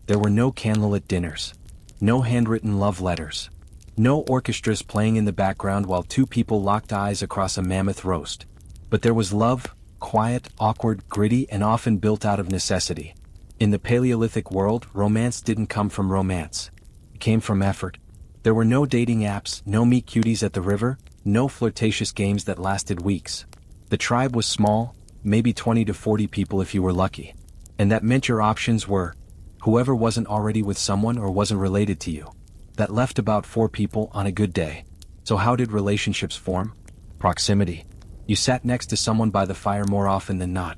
There were no candlelit dinners. No handwritten love letters. No orchestras playing in the background while two people locked eyes across a mammoth roast. But there was love, quiet, awkward, gritty, and often built out of necessity. In the Paleolithic world, romance didn't come from romance. It came from effort. There were no dating apps, no meet cuties at the river, no flirtatious games that lasted weeks. The tribe was small, maybe 20 to 40 people if you were lucky. And that meant your options were whoever wasn't already with someone or wasn't related to you. That left about 4 people on a good day. So how did relationships form? Proximity. You sat next to someone by the fire more often than not.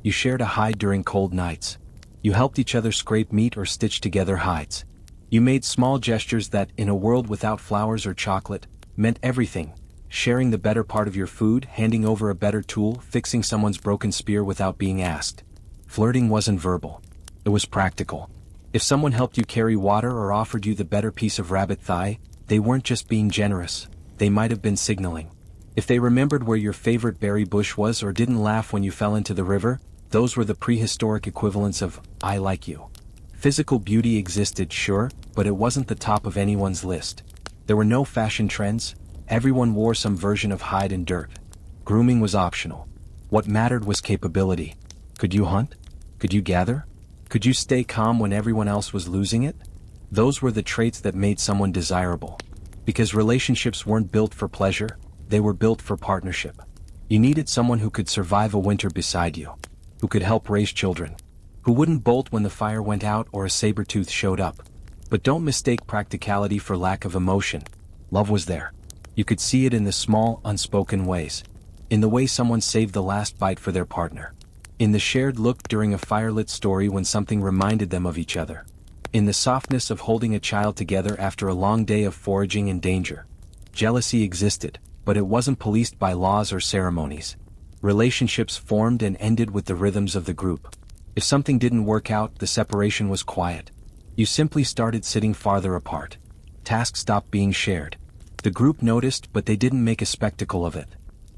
You shared a hide during cold nights. You helped each other scrape meat or stitch together hides. You made small gestures that, in a world without flowers or chocolate, meant everything. Sharing the better part of your food, handing over a better tool, fixing someone's broken spear without being asked. Flirting wasn't verbal. It was practical. If someone helped you carry water or offered you the better piece of rabbit thigh, they weren't just being generous. They might have been signaling. If they remembered where your favorite berry bush was or didn't laugh when you fell into the river, those were the prehistoric equivalents of, I like you. Physical beauty existed, sure, but it wasn't the top of anyone's list. There were no fashion trends. Everyone wore some version of hide and dirt. Grooming was optional. What mattered was capability. Could you hunt? Could you gather? Could you stay calm when everyone else was losing it? Those were the traits that made someone desirable. Because relationships weren't built for pleasure, they were built for partnership. You needed someone who could survive a winter beside you, who could help raise children, who wouldn't bolt when the fire went out or a saber-tooth showed up. But don't mistake practicality for lack of emotion. Love was there. You could see it in the small, unspoken ways. In the way someone saved the last bite for their partner. In the shared look during a firelit story when something reminded them of each other. In the softness of holding a child together after a long day of foraging and danger. Jealousy existed, but it wasn't policed by laws or ceremonies. Relationships formed and ended with the rhythms of the group. If something didn't work out, the separation was quiet. You simply started sitting farther apart. Tasks stopped being shared. The group noticed, but they didn't make a spectacle of it.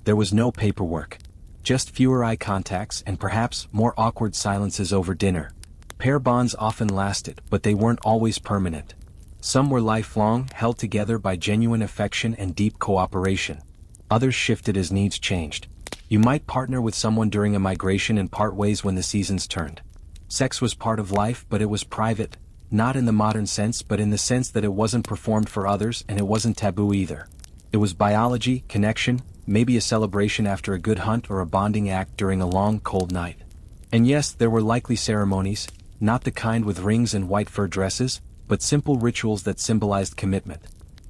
There was no paperwork. Just fewer eye contacts and perhaps more awkward silences over dinner. Pair bonds often lasted, but they weren't always permanent. Some were lifelong, held together by genuine affection and deep cooperation. Others shifted as needs changed. You might partner with someone during a migration and part ways when the seasons turned. Sex was part of life, but it was private, not in the modern sense but in the sense that it wasn't performed for others and it wasn't taboo either. It was biology, connection, maybe a celebration after a good hunt or a bonding act during a long, cold night. And yes, there were likely ceremonies, not the kind with rings and white fur dresses, but simple rituals that symbolized commitment.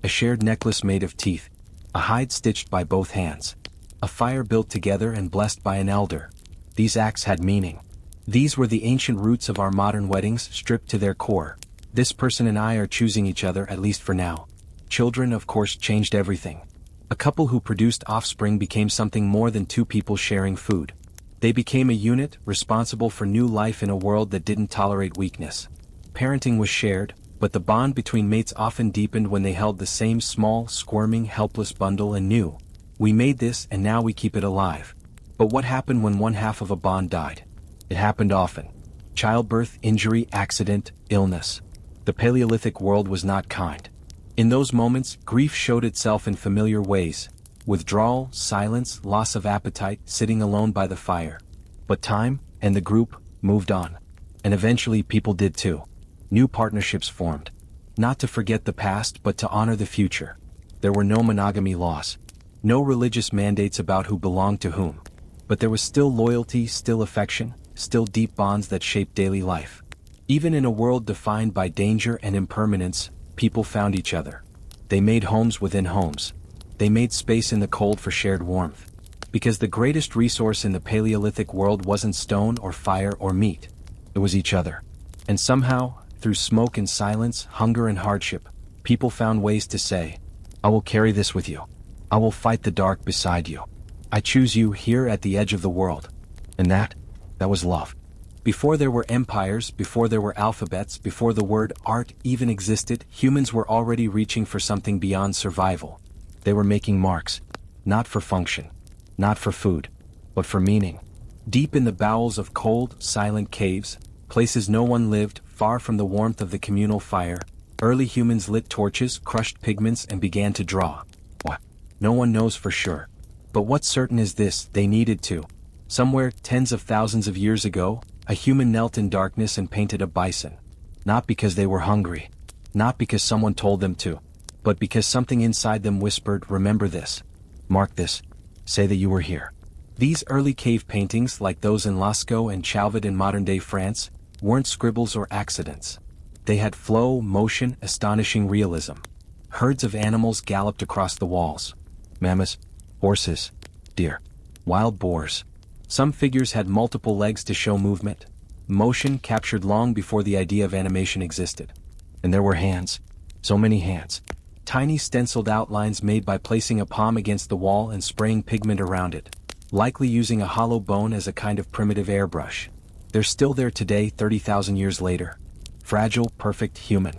A shared necklace made of teeth. A hide stitched by both hands. A fire built together and blessed by an elder. These acts had meaning. These were the ancient roots of our modern weddings stripped to their core. This person and I are choosing each other, at least for now. Children, of course, changed everything. A couple who produced offspring became something more than 2 people sharing food. They became a unit, responsible for new life in a world that didn't tolerate weakness. Parenting was shared, but the bond between mates often deepened when they held the same small, squirming, helpless bundle and knew, we made this and now we keep it alive. But what happened when one half of a bond died? It happened often. Childbirth, injury, accident, illness. The Paleolithic world was not kind. In those moments, grief showed itself in familiar ways: withdrawal, silence, loss of appetite, sitting alone by the fire. But time, and the group, moved on. And eventually people did too. New partnerships formed. Not to forget the past but to honor the future. There were no monogamy laws. No religious mandates about who belonged to whom. But there was still loyalty, still affection, still deep bonds that shaped daily life. Even in a world defined by danger and impermanence, people found each other. They made homes within homes. They made space in the cold for shared warmth. Because the greatest resource in the Paleolithic world wasn't stone or fire or meat. It was each other. And somehow, through smoke and silence, hunger and hardship, people found ways to say, "I will carry this with you. I will fight the dark beside you. I choose you here at the edge of the world." And that was love. Before there were empires, before there were alphabets, before the word art even existed, humans were already reaching for something beyond survival. They were making marks, not for function, not for food, but for meaning. Deep in the bowels of cold, silent caves, places no one lived, far from the warmth of the communal fire, early humans lit torches, crushed pigments, and began to draw. What? No one knows for sure. But what's certain is this: they needed to. Somewhere, tens of thousands of years ago, a human knelt in darkness and painted a bison. Not because they were hungry. Not because someone told them to. But because something inside them whispered, "Remember this. Mark this. Say that you were here." These early cave paintings, like those in Lascaux and Chauvet in modern-day France, weren't scribbles or accidents. They had flow, motion, astonishing realism. Herds of animals galloped across the walls. Mammoths, horses, deer, wild boars. Some figures had multiple legs to show movement. Motion captured long before the idea of animation existed. And there were hands. So many hands. Tiny stenciled outlines made by placing a palm against the wall and spraying pigment around it. Likely using a hollow bone as a kind of primitive airbrush. They're still there today, 30,000 years later. Fragile, perfect, human.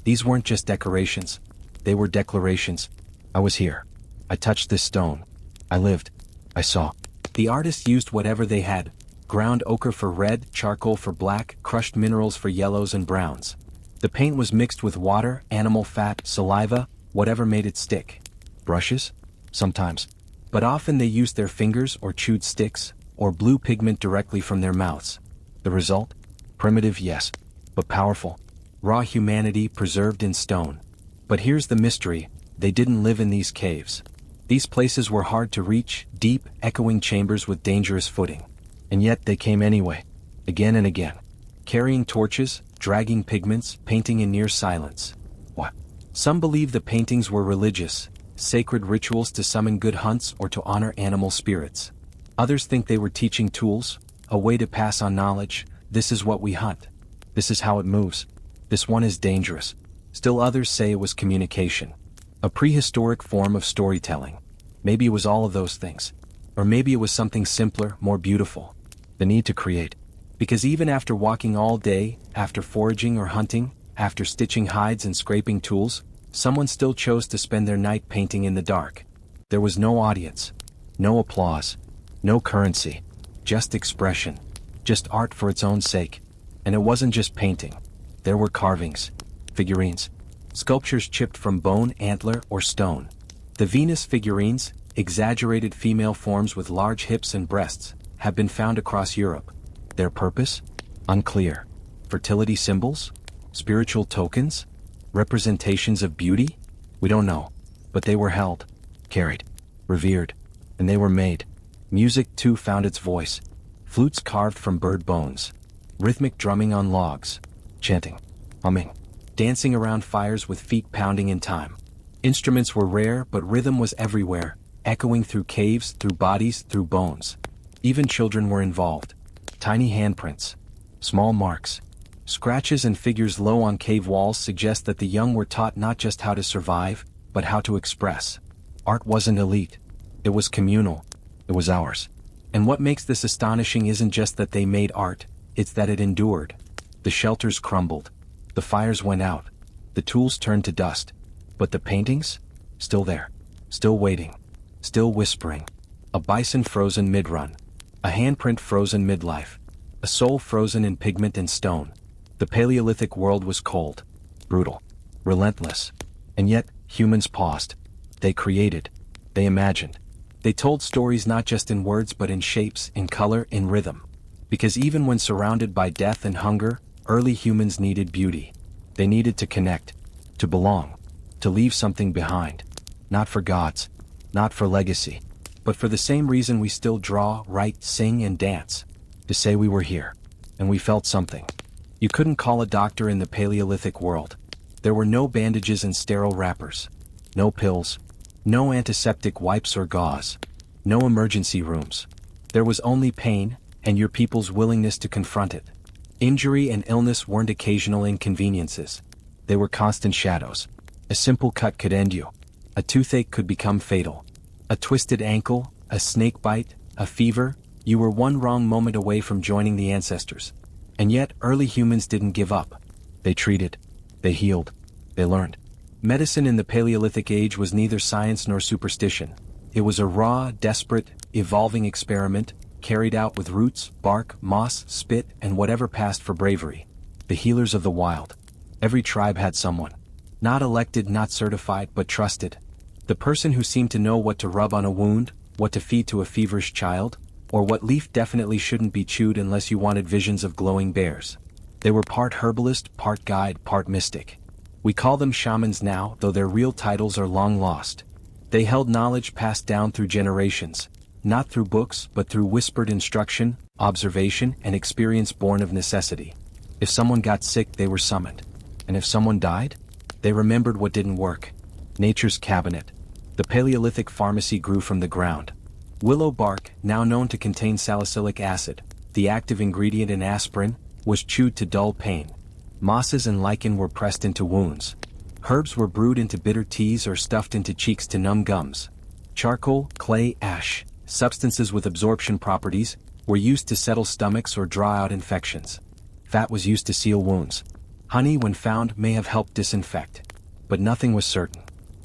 These weren't just decorations. They were declarations. I was here. I touched this stone. I lived. I saw. The artists used whatever they had: ground ochre for red, charcoal for black, crushed minerals for yellows and browns. The paint was mixed with water, animal fat, saliva, whatever made it stick. Brushes? Sometimes. But often they used their fingers or chewed sticks, or blew pigment directly from their mouths. The result? Primitive, yes, but powerful. Raw humanity preserved in stone. But here's the mystery: they didn't live in these caves. These places were hard to reach, deep, echoing chambers with dangerous footing. And yet they came anyway, again and again. Carrying torches, dragging pigments, painting in near silence. What? Some believe the paintings were religious, sacred rituals to summon good hunts or to honor animal spirits. Others think they were teaching tools, a way to pass on knowledge. This is what we hunt. This is how it moves. This one is dangerous. Still others say it was communication. A prehistoric form of storytelling. Maybe it was all of those things. Or maybe it was something simpler, more beautiful. The need to create. Because even after walking all day, after foraging or hunting, after stitching hides and scraping tools, someone still chose to spend their night painting in the dark. There was no audience. No applause. No currency. Just expression. Just art for its own sake. And it wasn't just painting. There were carvings. Figurines. Sculptures chipped from bone, antler, or stone. The Venus figurines, exaggerated female forms with large hips and breasts, have been found across Europe. Their purpose? Unclear. Fertility symbols? Spiritual tokens? Representations of beauty? We don't know. But they were held, carried, revered, and they were made. Music too found its voice. Flutes carved from bird bones. Rhythmic drumming on logs. Chanting. Humming. Dancing around fires with feet pounding in time. Instruments were rare, but rhythm was everywhere, echoing through caves, through bodies, through bones. Even children were involved. Tiny handprints. Small marks. Scratches and figures low on cave walls suggest that the young were taught not just how to survive, but how to express. Art wasn't elite. It was communal. It was ours. And what makes this astonishing isn't just that they made art, it's that it endured. The shelters crumbled. The fires went out. The tools turned to dust. But the paintings? Still there. Still waiting. Still whispering. A bison frozen mid-run. A handprint frozen midlife. A soul frozen in pigment and stone. The Paleolithic world was cold, brutal, relentless. And yet, humans paused. They created. They imagined. They told stories not just in words but in shapes, in color, in rhythm. Because even when surrounded by death and hunger, early humans needed beauty. They needed to connect, to belong, to leave something behind. Not for gods, not for legacy, but for the same reason we still draw, write, sing, and dance. To say we were here, and we felt something. You couldn't call a doctor in the Paleolithic world. There were no bandages and sterile wrappers. No pills. No antiseptic wipes or gauze. No emergency rooms. There was only pain, and your people's willingness to confront it. Injury and illness weren't occasional inconveniences. They were constant shadows. A simple cut could end you. A toothache could become fatal. A twisted ankle, a snake bite, a fever, you were one wrong moment away from joining the ancestors. And yet, early humans didn't give up. They treated. They healed. They learned. Medicine in the Paleolithic age was neither science nor superstition. It was a raw, desperate, evolving experiment, carried out with roots, bark, moss, spit, and whatever passed for bravery. The healers of the wild. Every tribe had someone. Not elected, not certified, but trusted. The person who seemed to know what to rub on a wound, what to feed to a feverish child, or what leaf definitely shouldn't be chewed unless you wanted visions of glowing bears. They were part herbalist, part guide, part mystic. We call them shamans now, though their real titles are long lost. They held knowledge passed down through generations, not through books but through whispered instruction, observation, and experience born of necessity. If someone got sick, they were summoned. And if someone died, they remembered what didn't work. Nature's cabinet. The Paleolithic pharmacy grew from the ground. Willow bark, now known to contain salicylic acid, the active ingredient in aspirin, was chewed to dull pain. Mosses and lichen were pressed into wounds. Herbs were brewed into bitter teas or stuffed into cheeks to numb gums. Charcoal, clay, ash, substances with absorption properties, were used to settle stomachs or draw out infections. Fat was used to seal wounds. Honey, when found, may have helped disinfect. But nothing was certain.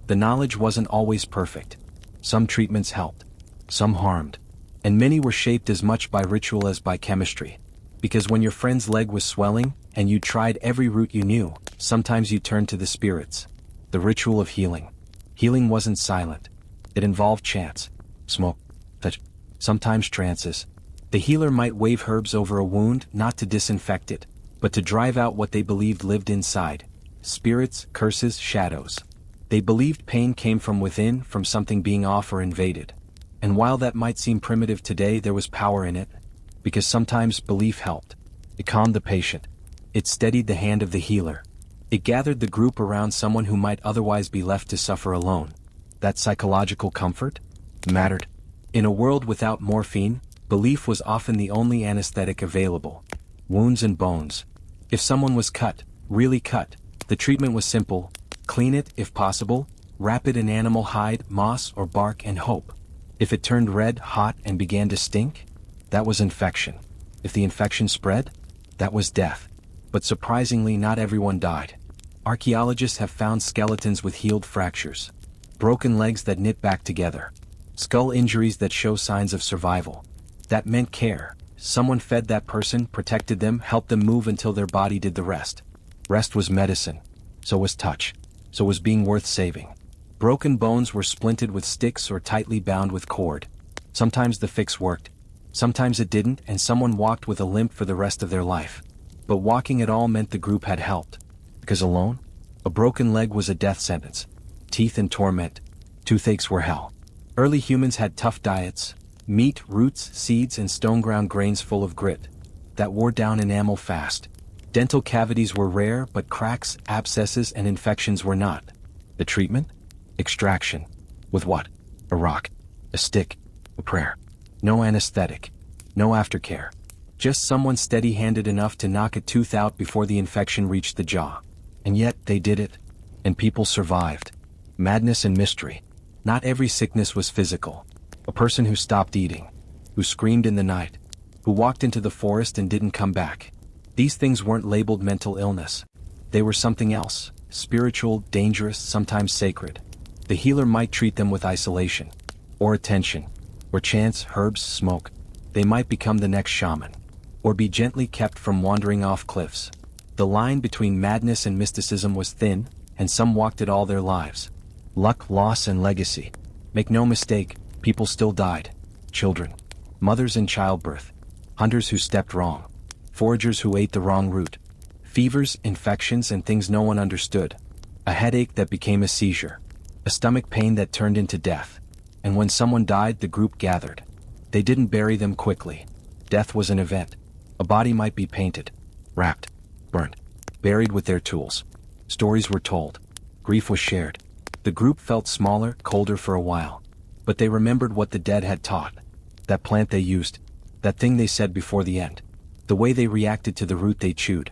The knowledge wasn't always perfect. Some treatments helped. Some harmed. And many were shaped as much by ritual as by chemistry. Because when your friend's leg was swelling, and you tried every route you knew, sometimes you turned to the spirits. The ritual of healing. Healing wasn't silent. It involved chants, smoke, touch, sometimes trances. The healer might wave herbs over a wound, not to disinfect it, but to drive out what they believed lived inside. Spirits, curses, shadows. They believed pain came from within, from something being off or invaded. And while that might seem primitive today, there was power in it. Because sometimes belief helped. It calmed the patient. It steadied the hand of the healer. It gathered the group around someone who might otherwise be left to suffer alone. That psychological comfort mattered. In a world without morphine, belief was often the only anesthetic available. Wounds and bones. If someone was cut, really cut, the treatment was simple. Clean it, if possible, wrap it in animal hide, moss, or bark, and hope. If it turned red, hot, and began to stink, that was infection. If the infection spread, that was death. But surprisingly, not everyone died. Archaeologists have found skeletons with healed fractures, broken legs that knit back together, skull injuries that show signs of survival. That meant care. Someone fed that person, protected them, helped them move until their body did the rest. Rest was medicine. So was touch. So was being worth saving. Broken bones were splinted with sticks or tightly bound with cord. Sometimes the fix worked. Sometimes it didn't, and someone walked with a limp for the rest of their life. But walking at all meant the group had helped. Because alone, a broken leg was a death sentence. Teeth and torment. Toothaches were hell. Early humans had tough diets. Meat, roots, seeds, and stone-ground grains full of grit. That wore down enamel fast. Dental cavities were rare, but cracks, abscesses, and infections were not. The treatment? Extraction. With what? A rock. A stick. A prayer. No anesthetic. No aftercare. Just someone steady-handed enough to knock a tooth out before the infection reached the jaw. And yet, they did it. And people survived. Madness and mystery. Not every sickness was physical. A person who stopped eating. Who screamed in the night. Who walked into the forest and didn't come back. These things weren't labeled mental illness. They were something else. Spiritual, dangerous, sometimes sacred. The healer might treat them with isolation. Or attention. Or chants, herbs, smoke. They might become the next shaman. or be gently kept from wandering off cliffs. The line between madness and mysticism was thin, and some walked it all their lives. Luck, loss, and legacy. Make no mistake, people still died. Children. Mothers in childbirth. Hunters who stepped wrong. Foragers who ate the wrong route. Fevers, infections, and things no one understood. A headache that became a seizure. A stomach pain that turned into death. And when someone died, the group gathered. They didn't bury them quickly. Death was an event. A body might be painted, wrapped, burnt, buried with their tools. Stories were told. Grief was shared. The group felt smaller, colder for a while. But they remembered what the dead had taught. That plant they used. That thing they said before the end. The way they reacted to the root they chewed.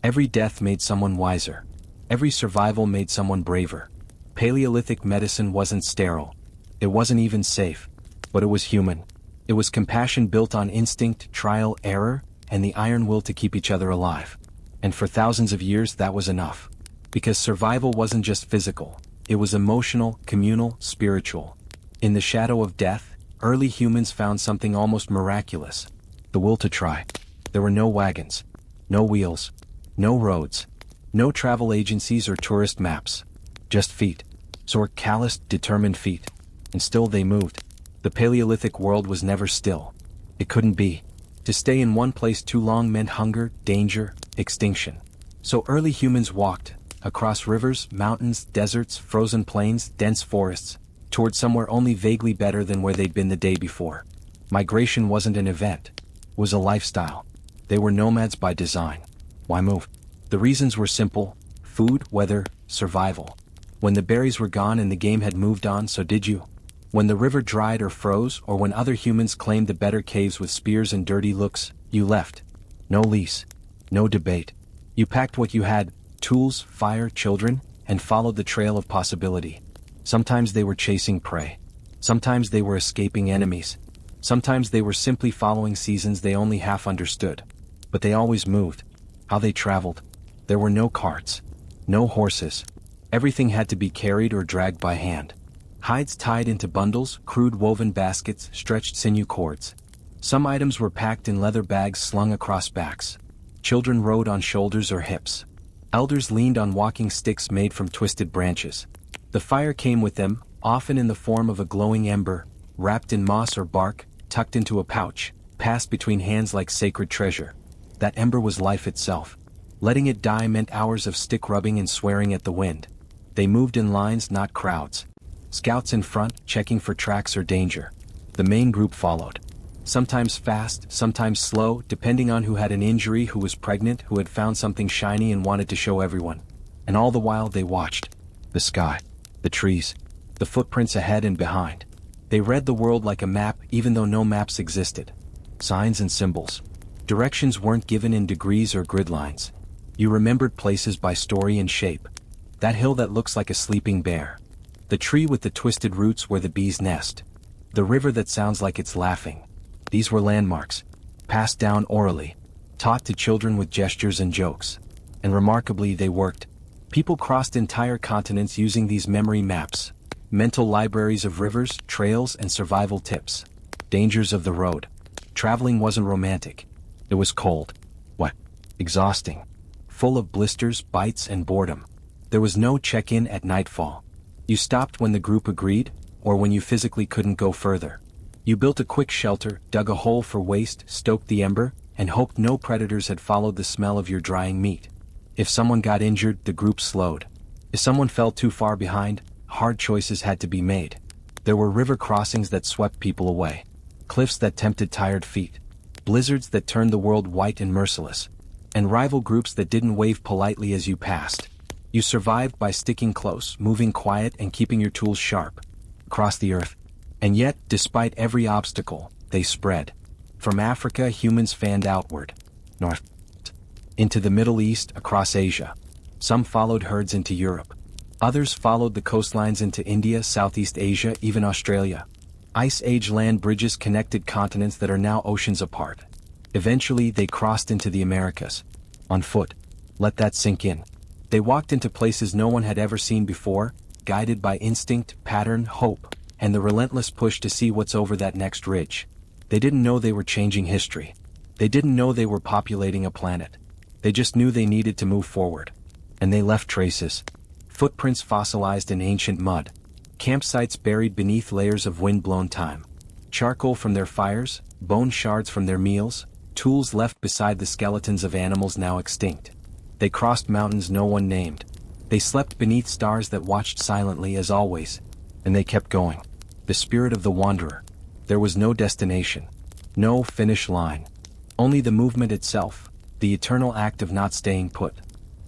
Every death made someone wiser. Every survival made someone braver. Paleolithic medicine wasn't sterile. It wasn't even safe. But it was human. It was compassion built on instinct, trial, error, and the iron will to keep each other alive. And for thousands of years that was enough. Because survival wasn't just physical. It was emotional, communal, spiritual. In the shadow of death, early humans found something almost miraculous. The will to try. There were no wagons. No wheels. No roads. No travel agencies or tourist maps. Just feet. Sore, calloused, determined feet. And still they moved. The Paleolithic world was never still. It couldn't be. To stay in one place too long meant hunger, danger, extinction. So early humans walked, across rivers, mountains, deserts, frozen plains, dense forests, toward somewhere only vaguely better than where they'd been the day before. Migration wasn't an event. It was a lifestyle. They were nomads by design. Why move? The reasons were simple: food, weather, survival. When the berries were gone and the game had moved on, so did you. When the river dried or froze, or when other humans claimed the better caves with spears and dirty looks, you left. No lease. No debate. You packed what you had: tools, fire, children, and followed the trail of possibility. Sometimes they were chasing prey. Sometimes they were escaping enemies. Sometimes they were simply following seasons they only half understood. But they always moved. How they traveled. There were no carts. No horses. Everything had to be carried or dragged by hand. Hides tied into bundles, crude woven baskets, stretched sinew cords. Some items were packed in leather bags slung across backs. Children rode on shoulders or hips. Elders leaned on walking sticks made from twisted branches. The fire came with them, often in the form of a glowing ember, wrapped in moss or bark, tucked into a pouch, passed between hands like sacred treasure. That ember was life itself. Letting it die meant hours of stick rubbing and swearing at the wind. They moved in lines, not crowds. Scouts in front, checking for tracks or danger. The main group followed. Sometimes fast, sometimes slow, depending on who had an injury, who was pregnant, who had found something shiny and wanted to show everyone. And all the while they watched. The sky. The trees. The footprints ahead and behind. They read the world like a map, even though no maps existed. Signs and symbols. Directions weren't given in degrees or grid lines. You remembered places by story and shape. That hill that looks like a sleeping bear. The tree with the twisted roots where the bees nest. The river that sounds like it's laughing. These were landmarks, passed down orally, taught to children with gestures and jokes. And remarkably, they worked. People crossed entire continents using these memory maps. Mental libraries of rivers, trails, and survival tips. Dangers of the road. Traveling wasn't romantic. It was cold. Wet. Exhausting. Full of blisters, bites, and boredom. There was no check-in at nightfall. You stopped when the group agreed, or when you physically couldn't go further. You built a quick shelter, dug a hole for waste, stoked the ember, and hoped no predators had followed the smell of your drying meat. If someone got injured, the group slowed. If someone fell too far behind, hard choices had to be made. There were river crossings that swept people away. Cliffs that tempted tired feet. Blizzards that turned the world white and merciless. And rival groups that didn't wave politely as you passed. You survived by sticking close, moving quiet, and keeping your tools sharp. Across the earth. And yet, despite every obstacle, they spread. From Africa, humans fanned outward. North. Into the Middle East, across Asia. Some followed herds into Europe. Others followed the coastlines into India, Southeast Asia, even Australia. Ice Age land bridges connected continents that are now oceans apart. Eventually, they crossed into the Americas. On foot. Let that sink in. They walked into places no one had ever seen before, guided by instinct, pattern, hope, and the relentless push to see what's over that next ridge. They didn't know they were changing history. They didn't know they were populating a planet. They just knew they needed to move forward. And they left traces. Footprints fossilized in ancient mud. Campsites buried beneath layers of wind-blown time. Charcoal from their fires, bone shards from their meals, tools left beside the skeletons of animals now extinct. They crossed mountains no one named. They slept beneath stars that watched silently as always. And they kept going. The spirit of the wanderer. There was no destination. No finish line. Only the movement itself, the eternal act of not staying put.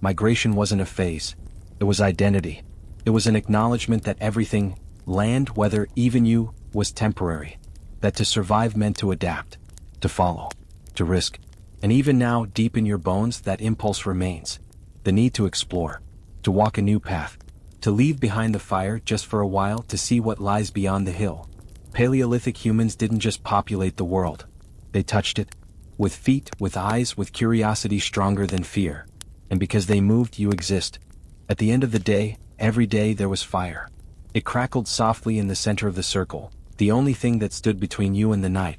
Migration wasn't a phase. It was identity. It was an acknowledgement that everything, land, weather, even you, was temporary. That to survive meant to adapt, to follow, to risk. And even now, deep in your bones, that impulse remains. The need to explore, to walk a new path, to leave behind the fire just for a while to see what lies beyond the hill. Paleolithic humans didn't just populate the world. They touched it. With feet, with eyes, with curiosity stronger than fear. And because they moved, you exist. At the end of the day, every day there was fire. It crackled softly in the center of the circle, the only thing that stood between you and the night.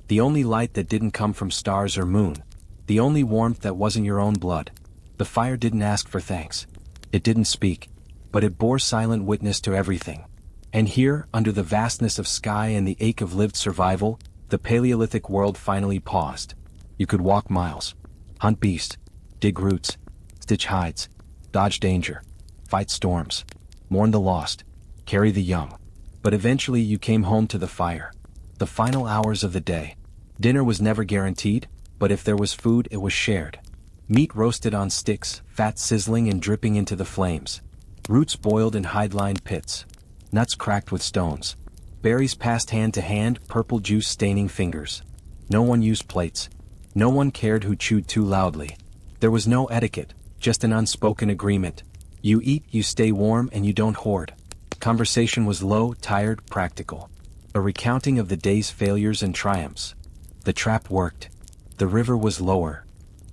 The only light that didn't come from stars or moon. The only warmth that wasn't your own blood. The fire didn't ask for thanks. It didn't speak. But it bore silent witness to everything. And here, under the vastness of sky and the ache of lived survival, the Paleolithic world finally paused. You could walk miles, hunt beasts, dig roots, stitch hides, dodge danger, fight storms, mourn the lost, carry the young. But eventually you came home to the fire. The final hours of the day. Dinner was never guaranteed, but if there was food, it was shared. Meat roasted on sticks, fat sizzling and dripping into the flames. Roots boiled in hide-lined pits. Nuts cracked with stones. Berries passed hand to hand, purple juice staining fingers. No one used plates. No one cared who chewed too loudly. There was no etiquette, just an unspoken agreement. You eat, you stay warm, and you don't hoard. Conversation was low, tired, practical. A recounting of the day's failures and triumphs. The trap worked. The river was lower.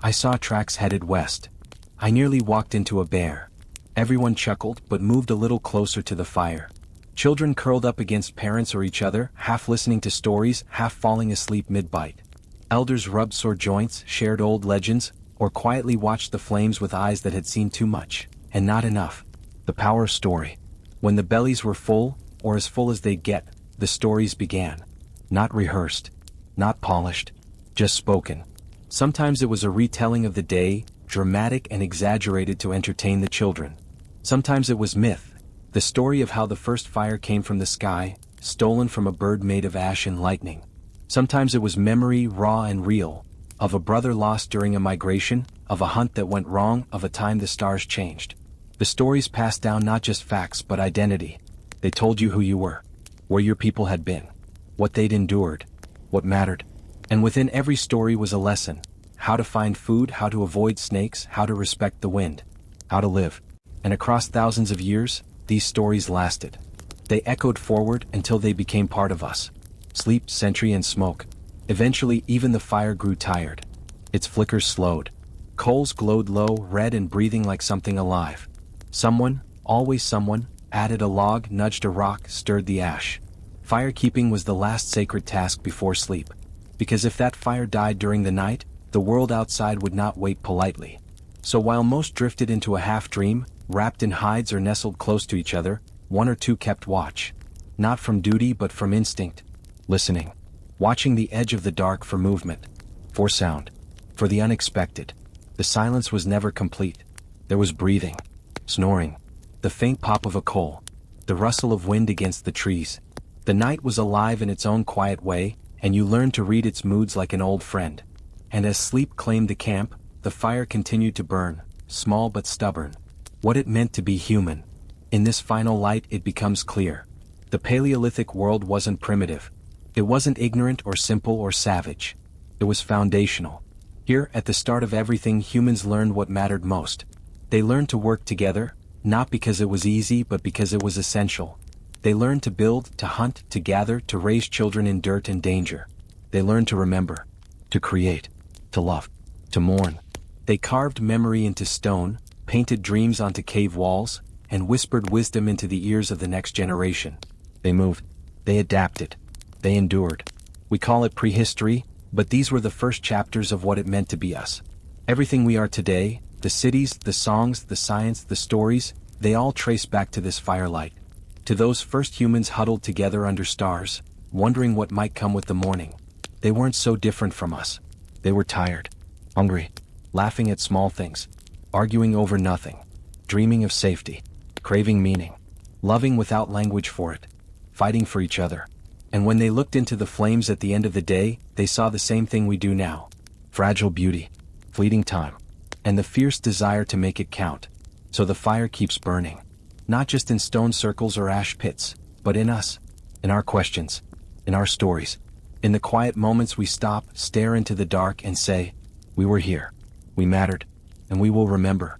I saw tracks headed west. I nearly walked into a bear. Everyone chuckled but moved a little closer to the fire. Children curled up against parents or each other, half listening to stories, half falling asleep mid-bite. Elders rubbed sore joints, shared old legends, or quietly watched the flames with eyes that had seen too much, and not enough. The power of story. When the bellies were full, or as full as they'd get, the stories began. Not rehearsed. Not polished. Just spoken. Sometimes it was a retelling of the day, dramatic and exaggerated to entertain the children. Sometimes it was myth. The story of how the first fire came from the sky, stolen from a bird made of ash and lightning. Sometimes it was memory, raw and real, of a brother lost during a migration, of a hunt that went wrong, of a time the stars changed. The stories passed down not just facts but identity. They told you who you were, where your people had been, what they'd endured, what mattered. And within every story was a lesson: how to find food, how to avoid snakes, how to respect the wind, how to live. And across thousands of years, these stories lasted. They echoed forward until they became part of us. Sleep, century and smoke. Eventually even the fire grew tired. Its flickers slowed. Coals glowed low, red and breathing like something alive. Someone, always someone, added a log, nudged a rock, stirred the ash. Firekeeping was the last sacred task before sleep. Because if that fire died during the night, the world outside would not wait politely. So while most drifted into a half-dream, wrapped in hides or nestled close to each other, one or two kept watch. Not from duty but from instinct. Listening. Watching the edge of the dark for movement. For sound. For the unexpected. The silence was never complete. There was breathing. Snoring. The faint pop of a coal. The rustle of wind against the trees. The night was alive in its own quiet way, and you learned to read its moods like an old friend. And as sleep claimed the camp, the fire continued to burn, small but stubborn. What it meant to be human. In this final light it becomes clear. The Paleolithic world wasn't primitive. It wasn't ignorant or simple or savage. It was foundational. Here, at the start of everything, humans learned what mattered most. They learned to work together, not because it was easy but because it was essential. They learned to build, to hunt, to gather, to raise children in dirt and danger. They learned to remember, to create, to love, to mourn. They carved memory into stone, painted dreams onto cave walls, and whispered wisdom into the ears of the next generation. They moved. They adapted. They endured. We call it prehistory, But these were the first chapters of what it meant to be us. Everything we are today, the cities, the songs, the science, the stories, they all trace back to this firelight. To those first humans huddled together under stars, wondering what might come with the morning. They weren't so different from us. They were tired, hungry, laughing at small things, arguing over nothing, dreaming of safety, craving meaning, loving without language for it, fighting for each other. And when they looked into the flames at the end of the day, they saw the same thing we do now. Fragile beauty, fleeting time, and the fierce desire to make it count. So the fire keeps burning, not just in stone circles or ash pits, but in us, in our questions, in our stories, in the quiet moments we stop, stare into the dark and say, we were here, we mattered, and we will remember.